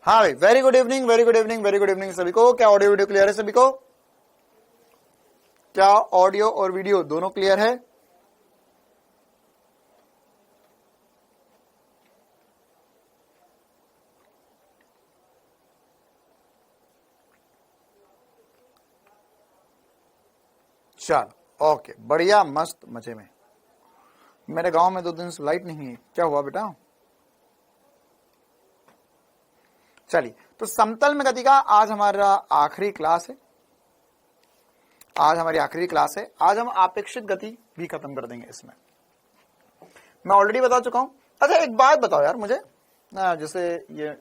हाँ भाई, very good evening, very good evening, very good evening सभी को। क्या ऑडियो वीडियो क्लियर है सभी को? क्या ऑडियो और वीडियो दोनों क्लियर है? चलो ओके, बढ़िया, मस्त, मजे में। मेरे गांव में 2 दिन से लाइट नहीं है, क्या हुआ बेटा? चलिए, तो समतल में गति का आज हमारा आखिरी क्लास है। आज हमारी आखिरी क्लास है। आज हम अपेक्षित गति भी खत्म कर देंगे। इसमें मैं ऑलरेडी बता चुका हूं। अच्छा एक बात बताओ यार मुझे, जैसे ये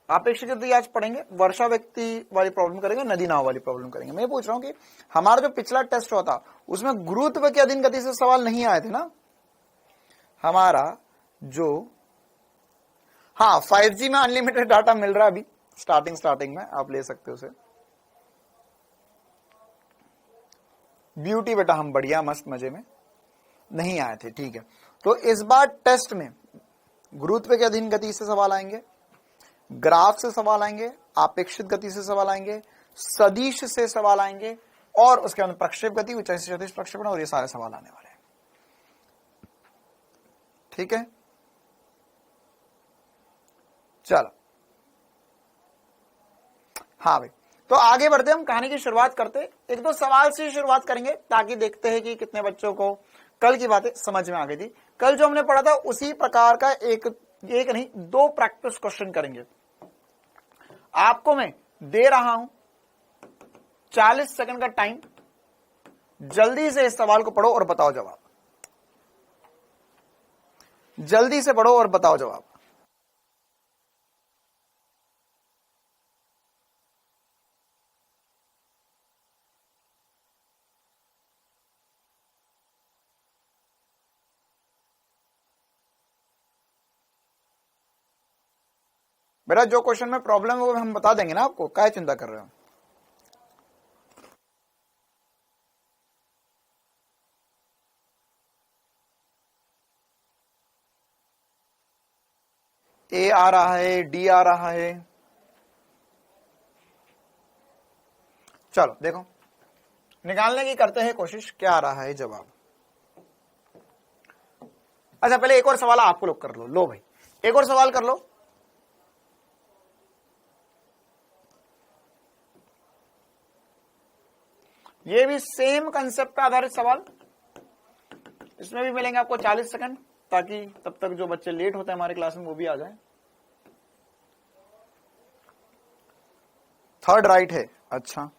अपेक्षित गति आज पढ़ेंगे, वर्षा व्यक्ति वाली प्रॉब्लम करेंगे, नदी नाव वाली प्रॉब्लम करेंगे। मैं पूछ रहा हूं कि हमारा जो पिछला टेस्ट हुआ था उसमें गुरुत्व के अधीन गति से सवाल नहीं आए थे ना हमारा जो। हाँ, 5G में अनलिमिटेड डाटा मिल रहा है अभी, स्टार्टिंग में आप ले सकते हो उसे। ब्यूटी बेटा, हम बढ़िया मस्त मजे में नहीं आए थे, ठीक है। तो इस बार टेस्ट में गुरुत्व के अधीन गति से सवाल आएंगे, ग्राफ से सवाल आएंगे, अपेक्षित गति से सवाल आएंगे, सदिश से सवाल आएंगे, और उसके बाद प्रक्षेप गति, ऊंचाई से क्षैतिज प्रक्षेपण, और ये सारे सवाल आने वाले हैं, ठीक है। चलो हाँ भाई, तो आगे बढ़ते हम कहानी की शुरुआत करते। 1-2 सवाल से शुरुआत करेंगे ताकि देखते हैं कि कितने बच्चों को कल की बातें समझ में आ गई थी। कल जो हमने पढ़ा था उसी प्रकार का एक नहीं 2 प्रैक्टिस क्वेश्चन करेंगे। आपको मैं दे रहा हूं 40 सेकंड का टाइम, जल्दी से इस सवाल को पढ़ो और बताओ जवाब। जल्दी से पढ़ो और बताओ जवाब। बेटा जो क्वेश्चन में प्रॉब्लम है वो हम बता देंगे ना आपको, क्या चिंता कर रहे हो? ए आ रहा है, डी आ रहा है। चलो देखो, निकालने की करते हैं कोशिश, क्या आ रहा है जवाब। अच्छा पहले एक और सवाल आपको लोग कर लो। लो भाई, एक और सवाल कर लो। ये भी सेम कंसेप्ट पे आधारित सवाल, इसमें भी मिलेंगे आपको 40 सेकंड, ताकि तब तक जो बच्चे लेट होते हैं हमारे क्लास में वो भी आ जाए। 3rd राइट है। अच्छा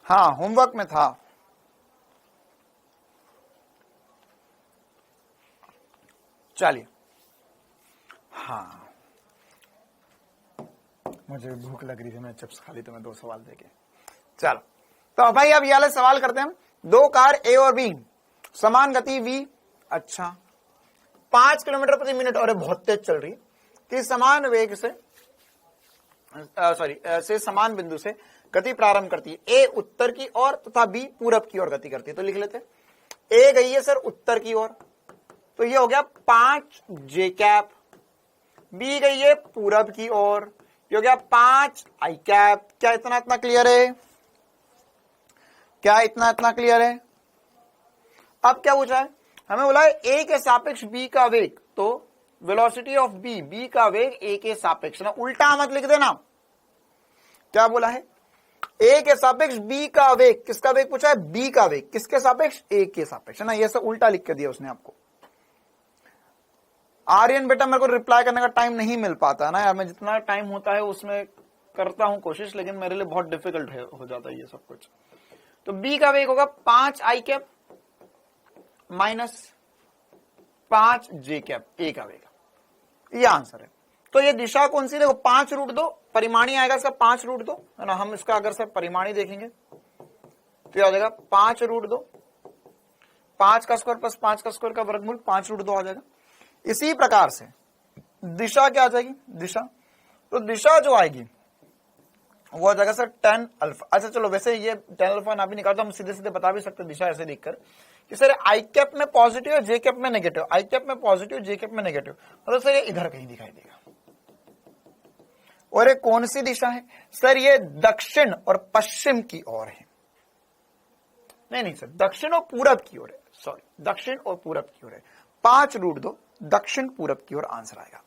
हाँ, होमवर्क में था। चलिए, हाँ मुझे भूख लग रही थी, मैं चिप्स खा ली तो मैं 2 सवाल देके। चलो तो भाई अब ये वाले सवाल करते हैं हम। 2 कार ए और बी, समान गति v, अच्छा 5 किलोमीटर प्रति मिनट, और बहुत तेज चल रही है, कि समान वेग से समान बिंदु से गति प्रारंभ करती है। ए उत्तर की ओर तथा बी पूरब की ओर गति करती है। तो लिख लेते हैं, ए गई है सर उत्तर की ओर, तो ये हो गया 5 जे कैप। बी गई है पूरब की ओर, ये हो गया 5 आई कैप। क्या इतना इतना क्लियर है? क्या इतना इतना क्लियर है? अब क्या पूछा है हमें? बोला है ए के सापेक्ष बी का वेग, तो वेलोसिटी ऑफ बी, बी का वेग ए के सापेक्ष, ना उल्टा मत लिख देना। क्या बोला है? ए के सापेक्ष बी का वेग, किसका वेग पूछा है? बी का वेग, किसके सापेक्ष? ए के सापेक्ष, है ना। ये सब उल्टा लिख के दिया उसने आपको। आर्यन बेटा मेरे को रिप्लाई करने का टाइम नहीं मिल पाता है ना यार, मैं जितना टाइम होता है उसमें करता हूं कोशिश, लेकिन मेरे लिए बहुत डिफिकल्ट हो जाता है ये सब कुछ। तो बी का वेग होगा 5 आई कैप माइनस 5 जे कैप, ए का वेग, ये आंसर है। तो ये दिशा कौन सी, देखो 5√2 परिमाणी आएगा इसका 5√2 है ना। हम इसका अगर से परिमाणी देखेंगे तो आ जाएगा 5√2, 5 का स्क्वायर प्लस 5 का स्क्वायर का वर्गमूल 5√2 आ जाएगा। इसी प्रकार से दिशा क्या आ जाएगी, दिशा, तो दिशा जो आएगी वो आ जाएगा सर tan अल्फा। अच्छा चलो, वैसे ये tan अल्फा ना भी निकाल तो हम सीधे सीधे बता भी सकते दिशा ऐसे लिखकर कि सर आई कैप में पॉजिटिव है, जे कैप में नेगेटिव, आई कैप में पॉजिटिव, जे कैप में नेगेटिव, मतलब सर ये इधर कहीं दिखाई देगा। और ये कौन सी दिशा है सर, ये दक्षिण और पश्चिम की ओर है। नहीं सर, दक्षिण और पूरब की ओर है, सॉरी दक्षिण और पूरब की ओर है। 5√2 दक्षिण पूरब की ओर आंसर आएगा।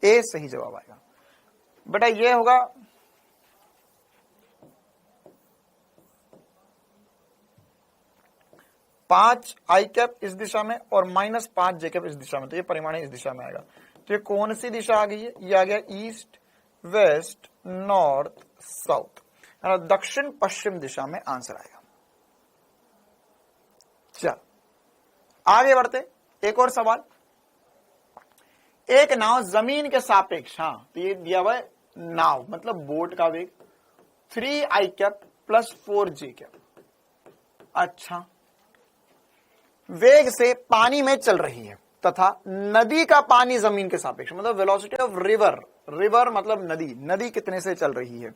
ए सही जवाब आएगा बेटा। ये होगा 5 आई कैप इस दिशा में और -5 जे कैप इस दिशा में, तो ये परिमाणी इस दिशा में आएगा। तो ये कौन सी दिशा आ गई है, ये आ गया ईस्ट वेस्ट नॉर्थ साउथ, है ना, दक्षिण पश्चिम दिशा में आंसर आएगा। चल आगे बढ़ते, एक और सवाल। एक नाव जमीन के सापेक्ष, हाँ तो ये दिया हुआ है नाव मतलब बोट का वेग 3 आई कैप प्लस 4 जे कैप। अच्छा, वेग से पानी में चल रही है तथा नदी का पानी जमीन के सापेक्ष, मतलब वेलोसिटी ऑफ रिवर, रिवर मतलब नदी, नदी कितने से चल रही है,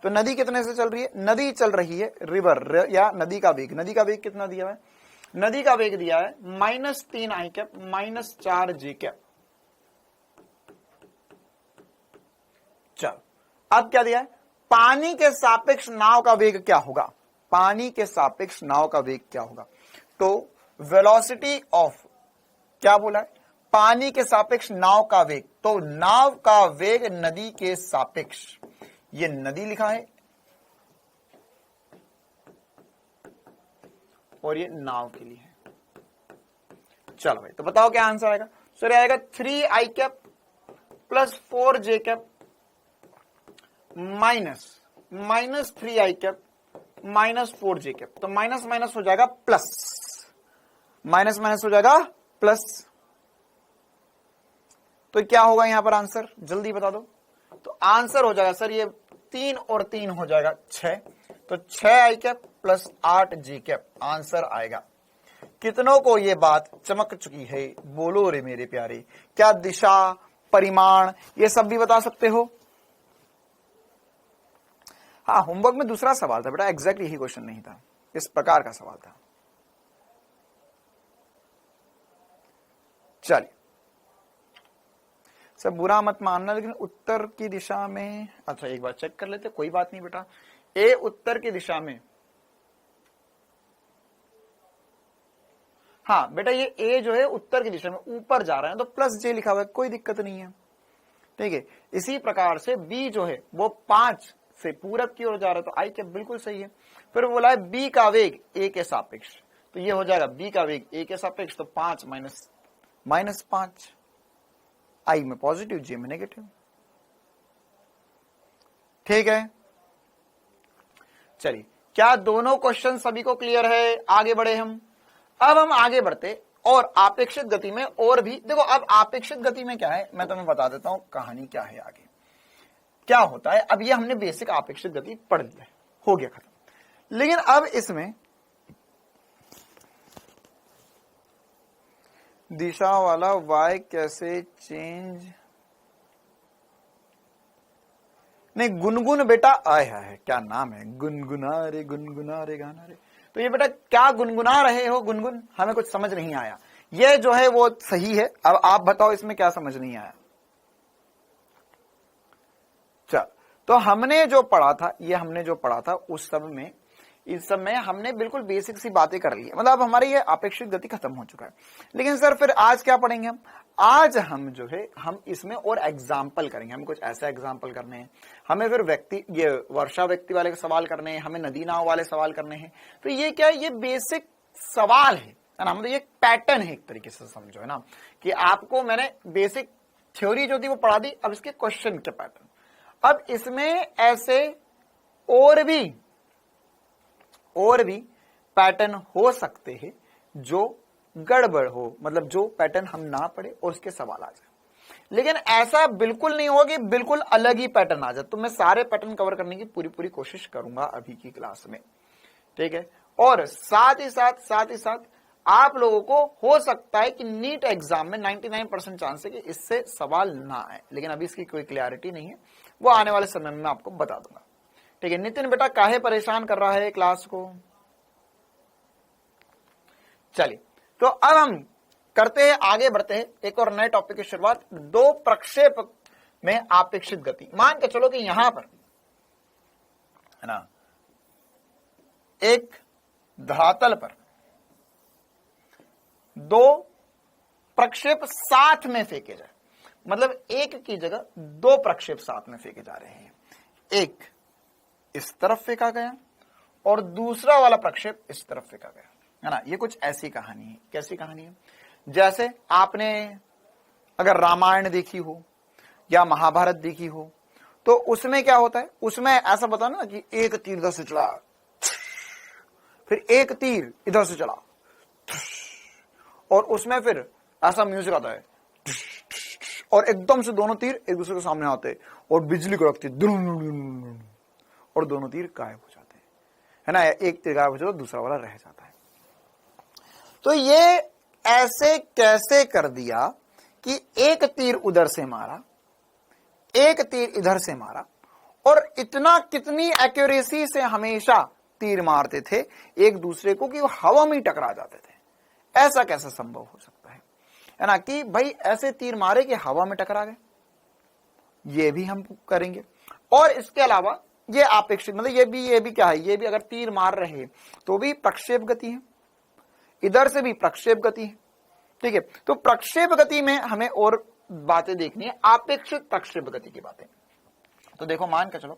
तो नदी कितने से चल रही है, नदी चल रही है रिवर या नदी का वेग, नदी का वेग कितना दिया है, नदी का वेग दिया है -3 आई कैप -4 जे कैप। चल अब क्या दिया है, पानी के सापेक्ष नाव का वेग क्या होगा, पानी के सापेक्ष नाव का वेग क्या होगा, तो वेलोसिटी ऑफ, क्या बोला है, पानी के सापेक्ष नाव का वेग, तो नाव का वेग नदी के सापेक्ष, ये नदी लिखा है और ये नाव के लिए है। चलो भाई, तो बताओ क्या आंसर आएगा, सर आएगा 3 आई कैप प्लस 4 जे कैप माइनस 3 आई कैप -4 जे कैप, तो माइनस माइनस हो जाएगा प्लस, माइनस माइनस हो जाएगा प्लस, तो क्या होगा यहां पर आंसर, जल्दी बता दो। तो आंसर हो जाएगा सर ये 3 और 3 हो जाएगा 6, तो 6 आई कैप प्लस 8 जी कैप आंसर आएगा। कितनों को ये बात चमक चुकी है, बोलो रे मेरे प्यारे, क्या दिशा परिमाण ये सब भी बता सकते हो। हाँ, होमवर्क में दूसरा सवाल था बेटा, एग्जैक्टली यही क्वेश्चन नहीं था, इस प्रकार का सवाल था। चलिए, सब बुरा मत मानना, लेकिन उत्तर की दिशा में, अच्छा एक बार चेक कर लेते, कोई बात नहीं बेटा, ए उत्तर की दिशा में, हाँ बेटा ये ए जो है उत्तर की दिशा में ऊपर जा रहा है तो प्लस जे लिखा हुआ है, कोई दिक्कत नहीं है, ठीक है। इसी प्रकार से बी जो है वो 5 से पूरब की ओर जा रहा है, तो आई कैप बिल्कुल सही है। फिर बोला है बी का वेग ए के सापेक्ष, तो ये हो जाएगा बी का वेग ए के सापेक्ष, तो 5 -5, आई में पॉजिटिव जे में नेगेटिव, ठीक है। चलिए, क्या दोनों क्वेश्चन सभी को क्लियर है, आगे बढ़े हम। अब हम आगे बढ़ते और आपेक्षित गति में और भी देखो, अब आपेक्षित गति में क्या है मैं तुम्हें बता देता हूं कहानी क्या है, आगे क्या होता है। अब ये हमने बेसिक आपेक्षित गति पढ़ लिया है, हो गया खत्म। लेकिन अब इसमें दिशा वाला y कैसे चेंज, नहीं गुनगुन बेटा, आया है क्या नाम है, गुनगुना रे गाना रे, तो ये बेटा क्या गुनगुना रहे हो, गुनगुन, हमें कुछ समझ नहीं आया। ये जो है वो सही है, अब आप बताओ इसमें क्या समझ नहीं आया। चल, तो हमने जो पढ़ा था, ये हमने जो पढ़ा था उस सब में, इस सब में हमने बिल्कुल बेसिक सी बातें कर ली, मतलब हमारी ये अपेक्षित गति खत्म हो चुका है। लेकिन सर फिर आज क्या पढ़ेंगे हम, आज हम जो है हम इसमें और एग्जाम्पल करेंगे, हम कुछ ऐसा एग्जाम्पल करने हैं, हमें फिर व्यक्ति, ये वर्षा व्यक्ति वाले सवाल करने हैं, हमें नदी नाव वाले सवाल करने हैं। तो ये क्या है, ये बेसिक सवाल है ना, मतलब ये पैटर्न है एक तरीके से समझो, है ना, कि आपको मैंने बेसिक थ्योरी जो थी वो पढ़ा दी, अब इसके क्वेश्चन के पैटर्न। अब इसमें ऐसे और भी पैटर्न हो सकते हैं जो गड़बड़ हो, मतलब जो पैटर्न हम ना पढ़े और उसके सवाल आ जाए। लेकिन ऐसा बिल्कुल नहीं होगा कि बिल्कुल अलग ही पैटर्न आ जाए। तो मैं सारे पैटर्न कवर करने की पूरी कोशिश करूंगा अभी की क्लास में, ठीक है। और साथ ही साथ आप लोगों को हो सकता है कि नीट एग्जाम में 99% चांस है कि इससे सवाल ना आए, लेकिन अभी इसकी कोई क्लैरिटी नहीं है, वो आने वाले समय में मैं आपको बता दूंगा, ठीक है। नितिन बेटा काहे परेशान कर रहा है क्लास को? चलिए, तो अब हम करते हैं, आगे बढ़ते हैं, एक और नए टॉपिक की शुरुआत। दो प्रक्षेप में आपेक्षित गति। मान के चलो कि यहां पर है ना, एक धरातल पर दो प्रक्षेप साथ में फेंके जाए, मतलब एक की जगह दो प्रक्षेप साथ में फेंके जा रहे हैं। एक इस तरफ फेंका गया और दूसरा वाला प्रक्षेप इस तरफ फेंका गया, है ना। ये कुछ ऐसी कहानी है। कैसी कहानी है? जैसे आपने अगर रामायण देखी हो या महाभारत देखी हो, तो उसमें क्या होता है, उसमें ऐसा बताओ ना कि एक तीर इधर से चला, फिर एक तीर इधर से चला, और उसमें फिर ऐसा म्यूजिक आता है, और एकदम से दोनों तीर एक दूसरे के सामने आते और बिजली कड़कती, और दोनों तीर गायब हो जाते हैं, है ना। एक तीर गायब हो जाता है, दूसरा वाला रह जाता है। तो ये ऐसे कैसे कर दिया कि एक तीर उधर से मारा, एक तीर इधर से मारा, और इतना कितनी एक्यूरेसी से हमेशा तीर मारते थे एक दूसरे को कि वो हवा में टकरा जाते थे। ऐसा कैसे संभव हो सकता है ना, कि भाई ऐसे तीर मारे कि हवा में टकरा गए। ये भी हम करेंगे। और इसके अलावा ये आपेक्षिक, मतलब ये भी क्या है, ये भी अगर तीर मार रहे तो भी प्रक्षेप गति है, इधर से भी प्रक्षेप गति है, ठीक है। तो प्रक्षेप गति में हमें और बातें देखनी है, आपेक्षिक प्रक्षेप गति की बातें। तो देखो, मान के चलो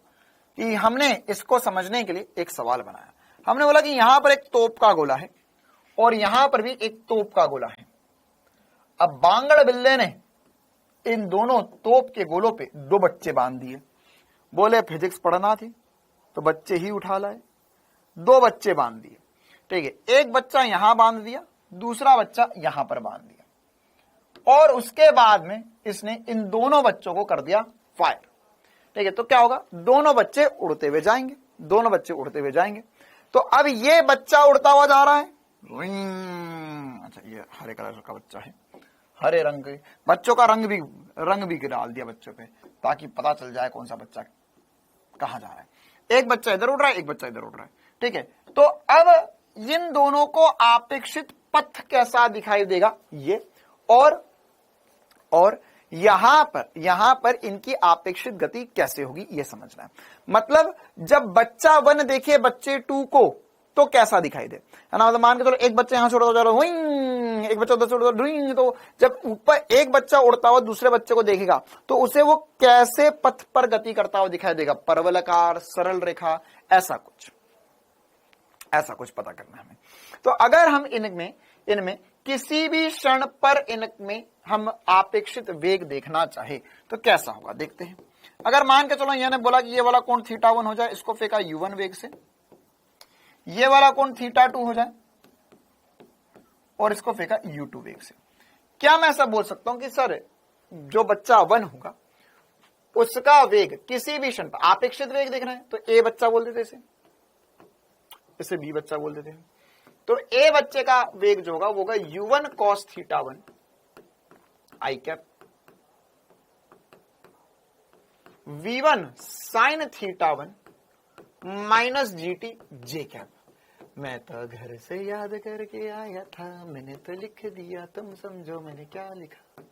कि हमने इसको समझने के लिए एक सवाल बनाया। हमने बोला कि यहां पर एक तोप का गोला है और यहां पर भी एक तोप का गोला है। अब बांगड़ बिल्ले ने इन दोनों तोप के गोलों पे दो बच्चे बांध दिए। बोले फिजिक्स पढ़ना थी तो बच्चे ही उठा लाए, दो बच्चे बांध दिए, ठीक है। एक बच्चा यहां बांध दिया, दूसरा बच्चा यहां पर बांध दिया, और उसके बाद में इसने इन दोनों बच्चों को कर दिया फायर, ठीक है। तो क्या होगा, दोनों बच्चे उड़ते हुए जाएंगे, दोनों बच्चे उड़ते हुए जाएंगे। तो अब ये बच्चा उड़ता हुआ जा रहा है, अच्छा ये हरे कलर का बच्चा है, हरे रंग के बच्चों का रंग भी डाल दिया बच्चों पे, ताकि पता चल जाए कौन सा बच्चा कहां जा रहा है। एक बच्चा इधर उड़ रहा है, एक बच्चा इधर उड़ रहा है, ठीक है। तो अब इन दोनों को आपेक्षित पथ कैसा दिखाई देगा, ये और यहां पर इनकी आपेक्षित गति कैसे होगी, ये समझना है। मतलब जब बच्चा 1 देखे बच्चे 2 को तो कैसा दिखाई दे, है ना। मतलब मान के चलो एक बच्चा यहां से उड़ता जा रहा है, एक बच्चा उधर से उड़ता है, तो जब ऊपर एक बच्चा उड़ता हुआ दूसरे बच्चे को देखेगा तो उसे वो कैसे पथ पर गति करता हुआ दिखाई देगा, परवलकार, सरल रेखा, ऐसा कुछ पता करना है हमें। तो अगर हम इनमें किसी भी क्षण पर इनमें हम आपेक्षित वेग देखना चाहे तो कैसा होगा, देखते हैं। अगर मान के चलो मैंने बोला कि ये वाला कोण θ1 हो जाए, इसको फेंका u1 वेग से, ये वाला कोण θ2 हो जाए और इसको फेंका u2 वेग से। क्या मैं ऐसा बोल सकता हूं कि सर जो बच्चा 1 होगा उसका वेग किसी भी क्षण पर आपेक्षित वेग देखना है, तो ए बच्चा बोल देते, इसे बी बच्चा बोल देते हैं। तो ए बच्चे का वेग जो होगा वो होगा u1 cos θ1 i cap v1 sin θ1 minus gt j cap. मैं तो घर से याद करके आया था, मैंने तो लिख दिया, तुम समझो मैंने क्या लिखा।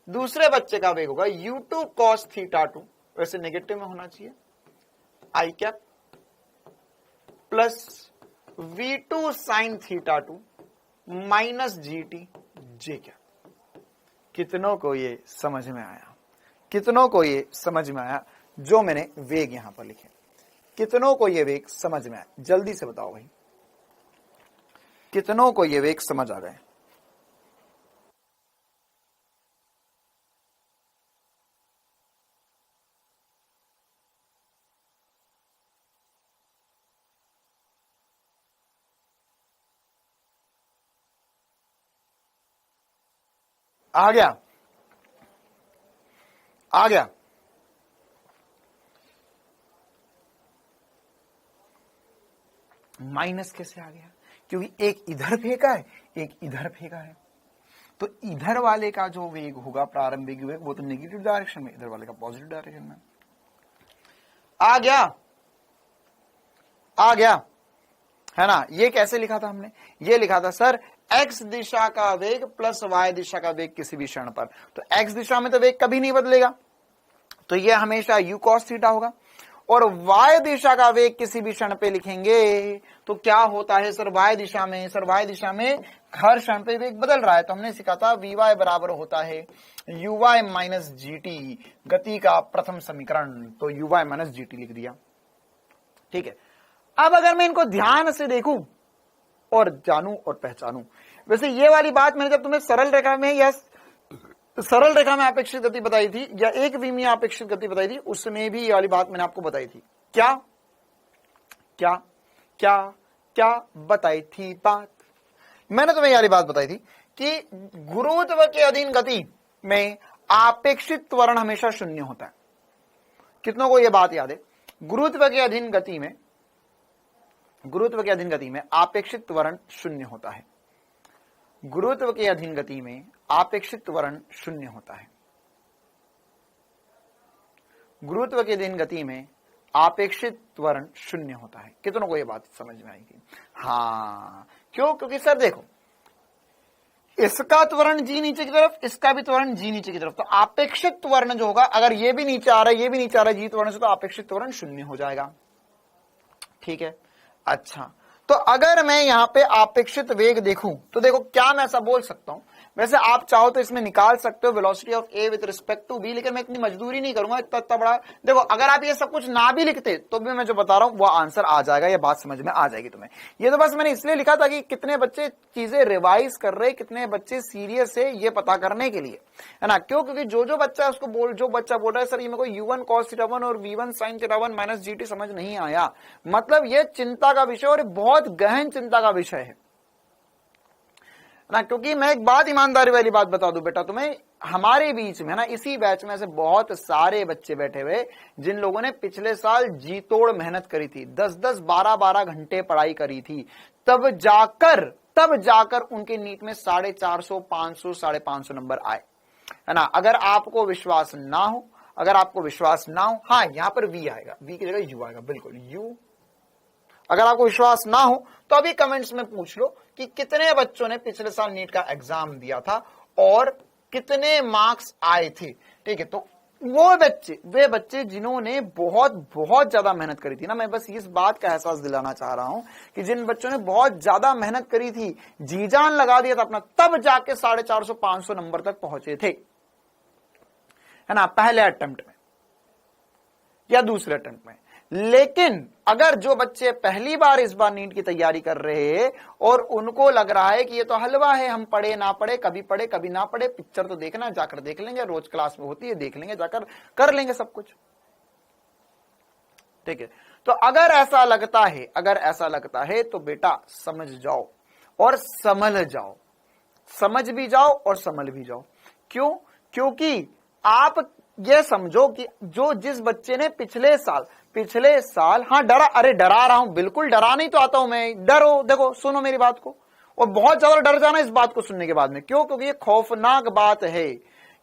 दूसरे बच्चे का वेग होगा u2 cos θ2, वैसे नेगेटिव में होना चाहिए, i cap plus v2 sin θ2 minus gt j cap. कितनों को ये समझ में आया? कितनों को ये समझ में आया जो मैंने वेग यहां पर लिखे? कितनों को ये वेग समझ में आया? जल्दी से बताओ भाई, कितनों को ये वेग समझ आ गए? आ गया? आ गया। माइनस कैसे आ गया? क्योंकि एक इधर फेंका है, एक इधर फेंका है, तो इधर वाले का जो वेग होगा, प्रारंभिक वेग, वो तो नेगेटिव डायरेक्शन में, इधर वाले का पॉजिटिव डायरेक्शन में। आ गया, आ गया, है ना? ये कैसे लिखा था हमने? ये लिखा था सर x दिशा का वेग प्लस y दिशा का वेग किसी भी क्षण पर। तो x दिशा में तो वेग कभी नहीं बदलेगा, तो ये हमेशा u cos थीटा होगा। और y दिशा का वेग किसी भी क्षण पे लिखेंगे तो क्या होता है सर? y दिशा में, सर y दिशा में हर क्षण पे वेग बदल रहा है, तो हमने सीखा था vy बराबर होता है uy माइनस gt, गति का प्रथम समीकरण, तो uy माइनस gt लिख दिया। ठीक है, अब अगर मैं इनको ध्यान से देखूं और जानूं और पहचानूं, वैसे ये वाली बात मैंने जब तुम्हें सरल रेखा में या सरल रेखा में अपेक्षित गति बताई थी या एक विमीय अपेक्षित गति बताई थी, उसमें भी ये वाली बात मैंने आपको बताई थी। क्या क्या क्या क्या बताई थी बात? मैंने तुम्हें ये वाली बात बताई थी कि गुरुत्व के अधीन गति में आपेक्षिक त्वरण हमेशा शून्य होता है। कितनों को यह बात याद है? गुरुत्व के अधीन गति में, गुरुत्व के अधीन गति में आपेक्षिक त्वरण शून्य होता है। गुरुत्व के अधीन गति में आपेक्षिक त्वरण शून्य होता है। गुरुत्व के अधीन गति में आपेक्षिक त्वरण शून्य होता है। कितनों को यह बात समझ में आएगी? हाँ, क्यों? क्योंकि सर देखो, इसका त्वरण जी नीचे की तरफ, इसका भी त्वरण जी नीचे की तरफ, तो आपेक्षिक त्वरण जो होगा, अगर ये भी नीचे आ रहा है, ये भी नीचे आ रहा है जी त्वरण से, तो आपेक्षिक त्वरण शून्य हो जाएगा। ठीक है, अच्छा, तो अगर मैं यहां पे आपेक्षित वेग देखूं तो देखो क्या मैं ऐसा बोल सकता हूं, वैसे आप चाहो तो इसमें निकाल सकते हो velocity of A with respect to B, लेकिन मैं इतनी मजदूरी नहीं करूंगा, इतना बड़ा। देखो अगर आप ये सब कुछ ना भी लिखते तो भी मैं जो बता रहा हूं वो आंसर आ जाएगा, ये बात समझ में आ जाएगी तुम्हें। ये तो बस मैंने इसलिए लिखा था कि कितने बच्चे चीजें रिवाइज कर रहे, कितने बच्चे सीरियस है ये पता करने के लिए, है ना? क्यों? क्योंकि जो बच्चा है उसको जो बच्चा बोल रहा है सर ये मेरे को u1 cos थीटा 1 और v1 sin theta 1 minus gt समझ नहीं आया, मतलब ये चिंता का विषय और बहुत गहन चिंता का विषय है ना। क्योंकि मैं एक बात, ईमानदारी वाली बात बता दूं बेटा तुम्हें, हमारे बीच में ना, इसी बैच में से बहुत सारे बच्चे बैठे हुए जिन लोगों ने पिछले साल जी तोड़ मेहनत करी थी, 10-10 12-12 घंटे पढ़ाई करी थी, तब जाकर उनके नीट में 450, 500, 550 नंबर आए, है ना? अगर आपको विश्वास ना हो, हाँ यहां पर v आएगा, v की जगह u आएगा, बिल्कुल u। अगर आपको विश्वास ना हो तो अभी कमेंट्स में पूछ लो कि कितने बच्चों ने पिछले साल नीट का एग्जाम दिया था और कितने मार्क्स आए थे। ठीक है, तो वे बच्चे जिन्होंने बहुत ज्यादा मेहनत करी थी ना, मैं बस इस बात का एहसास दिलाना चाह रहा हूं कि जिन बच्चों ने बहुत ज्यादा मेहनत करी थी, जी जान लगा दिया था अपना, तब जाके 450, 500 नंबर तक पहुंचे थे, है ना? पहले अटेम्प्ट में या दूसरे अटेम्प्ट में। लेकिन अगर जो बच्चे पहली बार इस बार नीट की तैयारी कर रहे हैं और उनको लग रहा है कि ये तो हलवा है, हम पढ़े ना पढ़े, कभी ना पढ़े, पिक्चर तो देखना, जाकर देख लेंगे, रोज क्लास में होती है, देख लेंगे, जाकर कर लेंगे सब कुछ। ठीक है, तो अगर ऐसा लगता है तो बेटा समझ जाओ और संभल जाओ, समझ भी जाओ और संभल भी जाओ। क्यों? क्योंकि आप ये समझो कि जिस बच्चे ने पिछले साल हाँ डरा रहा हूं, बिल्कुल डरा नहीं तो आता हूं मैं, डरो, देखो सुनो मेरी बात को, और बहुत ज्यादा डर जाना इस बात को सुनने के बाद में। क्यों? क्योंकि ये खौफनाक बात है,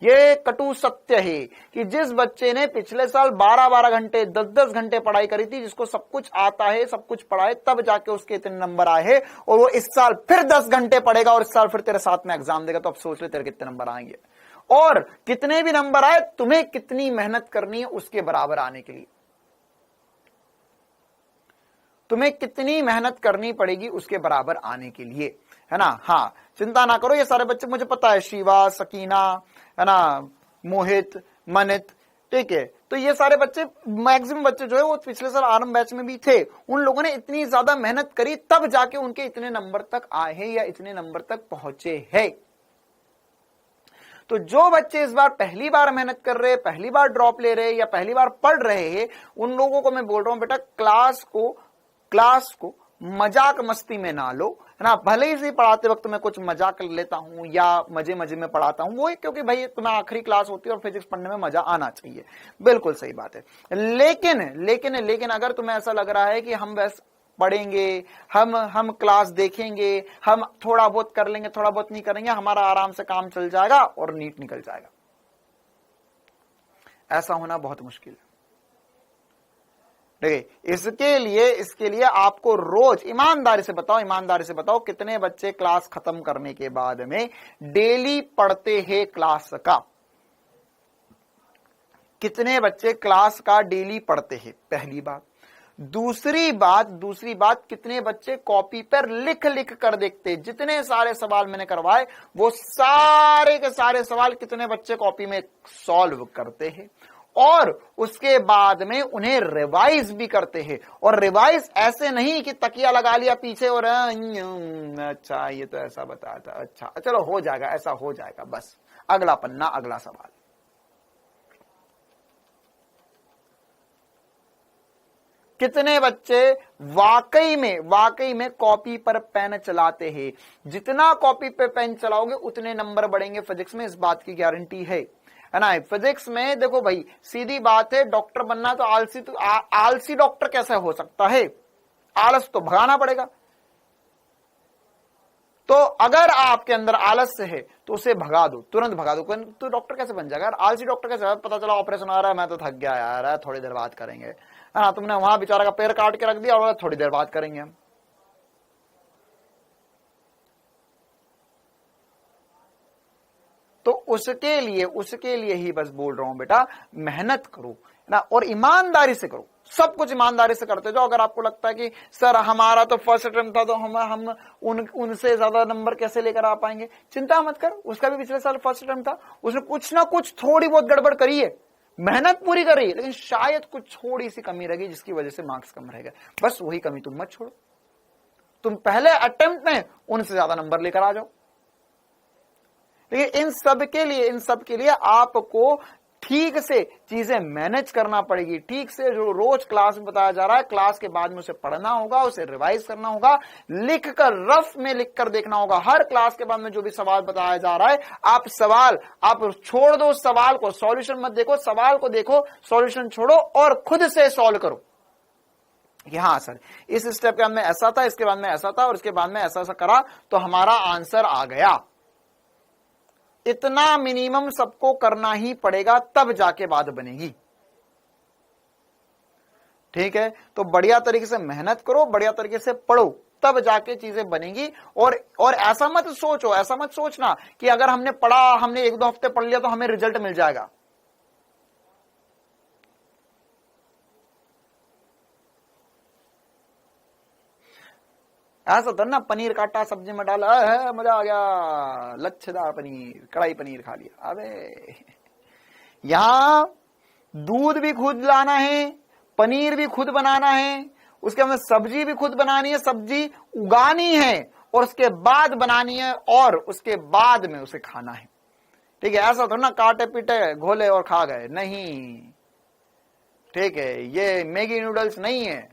ये कटु सत्य है कि जिस बच्चे ने पिछले साल 12-12 घंटे, 10-10 घंटे पढ़ाई करी थी, जिसको सब कुछ आता है, सब कुछ पढ़ा है, तब जाके उसके इतने नंबर आए हैं, और वो इस साल फिर 10 घंटे पढ़ेगा और इस साल फिर तेरे साथ में एग्जाम देगा, तो अब सोच ले तेरे कितने नंबर आएंगे। और कितने भी नंबर आए, तुम्हें कितनी मेहनत करनी है उसके बराबर आने के लिए, तुम्हें कितनी मेहनत करनी पड़ेगी उसके बराबर आने के लिए, है ना? हाँ, चिंता ना करो, ये सारे बच्चे मुझे पता है, शिवा, सकीना, है ना, मोहित, मनित, ठीक है, तो ये सारे बच्चे, मैक्सिमम बच्चे जो है वो पिछले साल आरंभ बैच में भी थे, उन लोगों ने इतनी ज्यादा मेहनत करी, तब जाके उनके इतने नंबर तक आए हैं या इतने नंबर तक पहुंचे हैं। तो जो बच्चे इस बार पहली बार मेहनत कर रहे हैं, पहली बार ड्रॉप ले रहे हैं या पहली बार पढ़ रहे हैं, उन लोगों को मैं बोल रहा हूं बेटा, क्लास को मजाक मस्ती में ना लो, है ना, भले ही से पढ़ाते वक्त मैं कुछ मजाक कर लेता हूं या मजे मजे में पढ़ाता हूं, वो क्योंकि भाई तुम्हें आखिरी क्लास होती है और फिजिक्स पढ़ने में मजा आना चाहिए, बिल्कुल सही बात है। लेकिन लेकिन लेकिन अगर तुम्हें ऐसा लग रहा है कि हम बस पढ़ेंगे, हम क्लास देखेंगे, हम थोड़ा बहुत कर लेंगे, थोड़ा बहुत नहीं करेंगे, हमारा आराम से काम चल जाएगा और नीट निकल जाएगा, ऐसा होना बहुत मुश्किल है। देखिए, इसके लिए आपको रोज ईमानदारी से बताओ कितने बच्चे क्लास खत्म करने के बाद में डेली पढ़ते हैं क्लास का, कितने बच्चे क्लास का डेली पढ़ते हैं, पहली बात। दूसरी बात कितने बच्चे कॉपी पर लिख लिख कर देखते हैं, जितने सारे सवाल मैंने करवाए वो सारे के सारे सवाल कितने बच्चे कॉपी में सॉल्व करते हैं, और उसके बाद में उन्हें रिवाइज भी करते हैं। और रिवाइज ऐसे नहीं कि तकिया लगा लिया पीछे और अच्छा ये तो ऐसा बताया था, अच्छा चलो हो जाएगा, ऐसा हो जाएगा, बस अगला पन्ना अगला सवाल। कितने बच्चे वाकई में कॉपी पर पेन चलाते हैं, जितना कॉपी पे पेन चलाओगे उतने नंबर बढ़ेंगे फिजिक्स में, इस बात की गारंटी है ना। फिजिक्स में देखो भाई, सीधी बात है, डॉक्टर बनना तो आलसी डॉक्टर कैसे हो सकता है, आलस तो भगाना पड़ेगा। तो अगर आपके अंदर आलस्य है तो उसे भगा दो, तुरंत भगा दो, तो डॉक्टर कैसे बन जाएगा यार, आलसी डॉक्टर कैसे, पता चला ऑपरेशन आ रहा है, मैं तो थक गया यार, थोड़ी देर बात करेंगे, है ना, तुमने वहां बेचारा का पैर काट के रख दिया और थोड़ी देर बात करेंगे हम। तो उसके लिए ही बस बोल रहा हूं बेटा, मेहनत करो ना, और ईमानदारी से करो, सब कुछ ईमानदारी से करते जाओ। अगर आपको लगता है कि सर हमारा तो फर्स्ट अटेम्प्ट था तो हम उनसे ज्यादा नंबर कैसे लेकर आ पाएंगे, चिंता मत कर, उसका भी पिछले साल फर्स्ट अटेम्प्ट था, उसने कुछ ना कुछ थोड़ी बहुत गड़बड़ करी है, मेहनत पूरी करी है, लेकिन शायद कुछ थोड़ी सी कमी रहेगी जिसकी वजह से मार्क्स कम रहेगा, बस वही कमी तुम मत छोड़ो, तुम पहले अटेम्प्ट में उनसे ज्यादा नंबर लेकर आ जाओ। लेकिन इन सब के लिए आपको ठीक से चीजें मैनेज करना पड़ेगी, ठीक से जो रोज क्लास में बताया जा रहा है, क्लास के बाद में उसे पढ़ना होगा, उसे रिवाइज करना होगा, लिख कर रफ में लिख कर देखना होगा। हर क्लास के बाद में जो भी सवाल बताया जा रहा है, आप छोड़ दो सवाल को, सॉल्यूशन मत देखो, सवाल को देखो, सॉल्यूशन छोड़ो और खुद से सॉल्व करो कि हाँ सर इस स्टेप के बाद में ऐसा था, इसके बाद में ऐसा था और इसके बाद में ऐसा करा तो हमारा आंसर आ गया। इतना मिनिमम सबको करना ही पड़ेगा, तब जाके बात बनेगी, ठीक है। तो बढ़िया तरीके से मेहनत करो, बढ़िया तरीके से पढ़ो, तब जाके चीजें बनेगी। और ऐसा मत सोचना कि अगर हमने पढ़ा, हमने 1-2 हफ्ते पढ़ लिया तो हमें रिजल्ट मिल जाएगा। ऐसा था ना, पनीर काटा सब्जी में डाला है, मजा आ गया, लच्छेदार पनीर, कढ़ाई पनीर खा लिया। अबे यहां दूध भी खुद लाना है, पनीर भी खुद बनाना है, उसके बाद सब्जी भी खुद बनानी है, सब्जी उगानी है और उसके बाद बनानी है और उसके बाद में उसे खाना है, ठीक है। ऐसा थोड़ा ना काटे पीटे घोले और खा गए, नहीं, ठीक है। ये मैगी नूडल्स नहीं है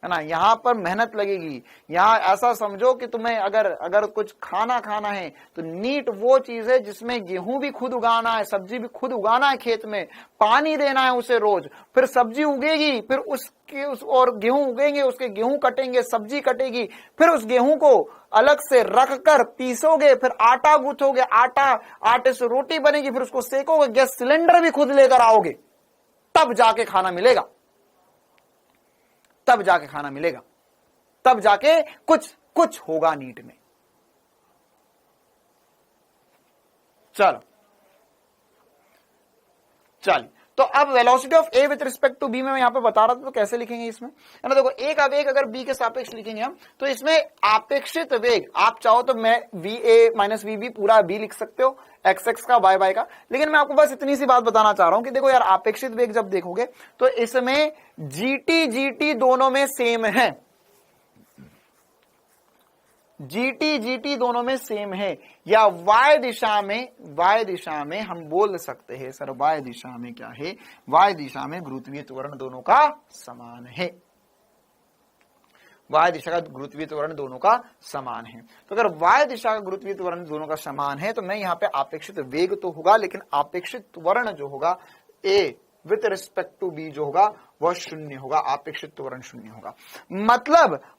ना, यहां पर मेहनत लगेगी। यहां ऐसा समझो कि तुम्हें अगर कुछ खाना है तो नीट वो चीज है जिसमें गेहूं भी खुद उगाना है, सब्जी भी खुद उगाना है, खेत में पानी देना है उसे रोज, फिर सब्जी उगेगी, फिर और गेहूं उगेंगे, उसके गेहूं कटेंगे, सब्जी कटेगी, फिर उस गेहूं को अलग से रख कर पीसोगे, फिर आटा गूंथोगे, आटे से रोटी बनेगी, फिर उसको सेकोगे, गैस सिलेंडर भी खुद लेकर आओगे, तब जाके खाना मिलेगा, तब जाके कुछ होगा नीट में। चलिए, तो अब velocity of A with respect to B में मैं यहां पे बता रहा था, तो कैसे लिखेंगे इसमें, है ना। देखो एक आवेग अगर बी के सापेक्ष लिखेंगे हम, तो इसमें आपेक्षित वेग, आप चाहो तो मैं V A minus V B पूरा बी लिख सकते हो, एक्स एक्स का वाई वाई का, लेकिन मैं आपको बस इतनी सी बात बताना चाह रहा हूं कि देखो यार, आपेक्षित वेग जब देखोगे तो इसमें जीटी दोनों में सेम है, जीटी दोनों में सेम है, या वाई दिशा में हम बोल सकते हैं सर वाई दिशा में क्या है, वाई दिशा में गुरुत्वीय त्वरण दोनों का समान है। y दिशा का गुरुत्वीय त्वरण दोनों का समान है। तो अगर y दिशा का गुरुत्वीय त्वरण दोनों का समान है तो मैं यहाँ पे आपेक्षित वेग तो होगा, लेकिन आपेक्षित त्वरण जो होगा a with respect to b जो होगा वह शून्य होगा, आपेक्षित त्वरण शून्य होगा।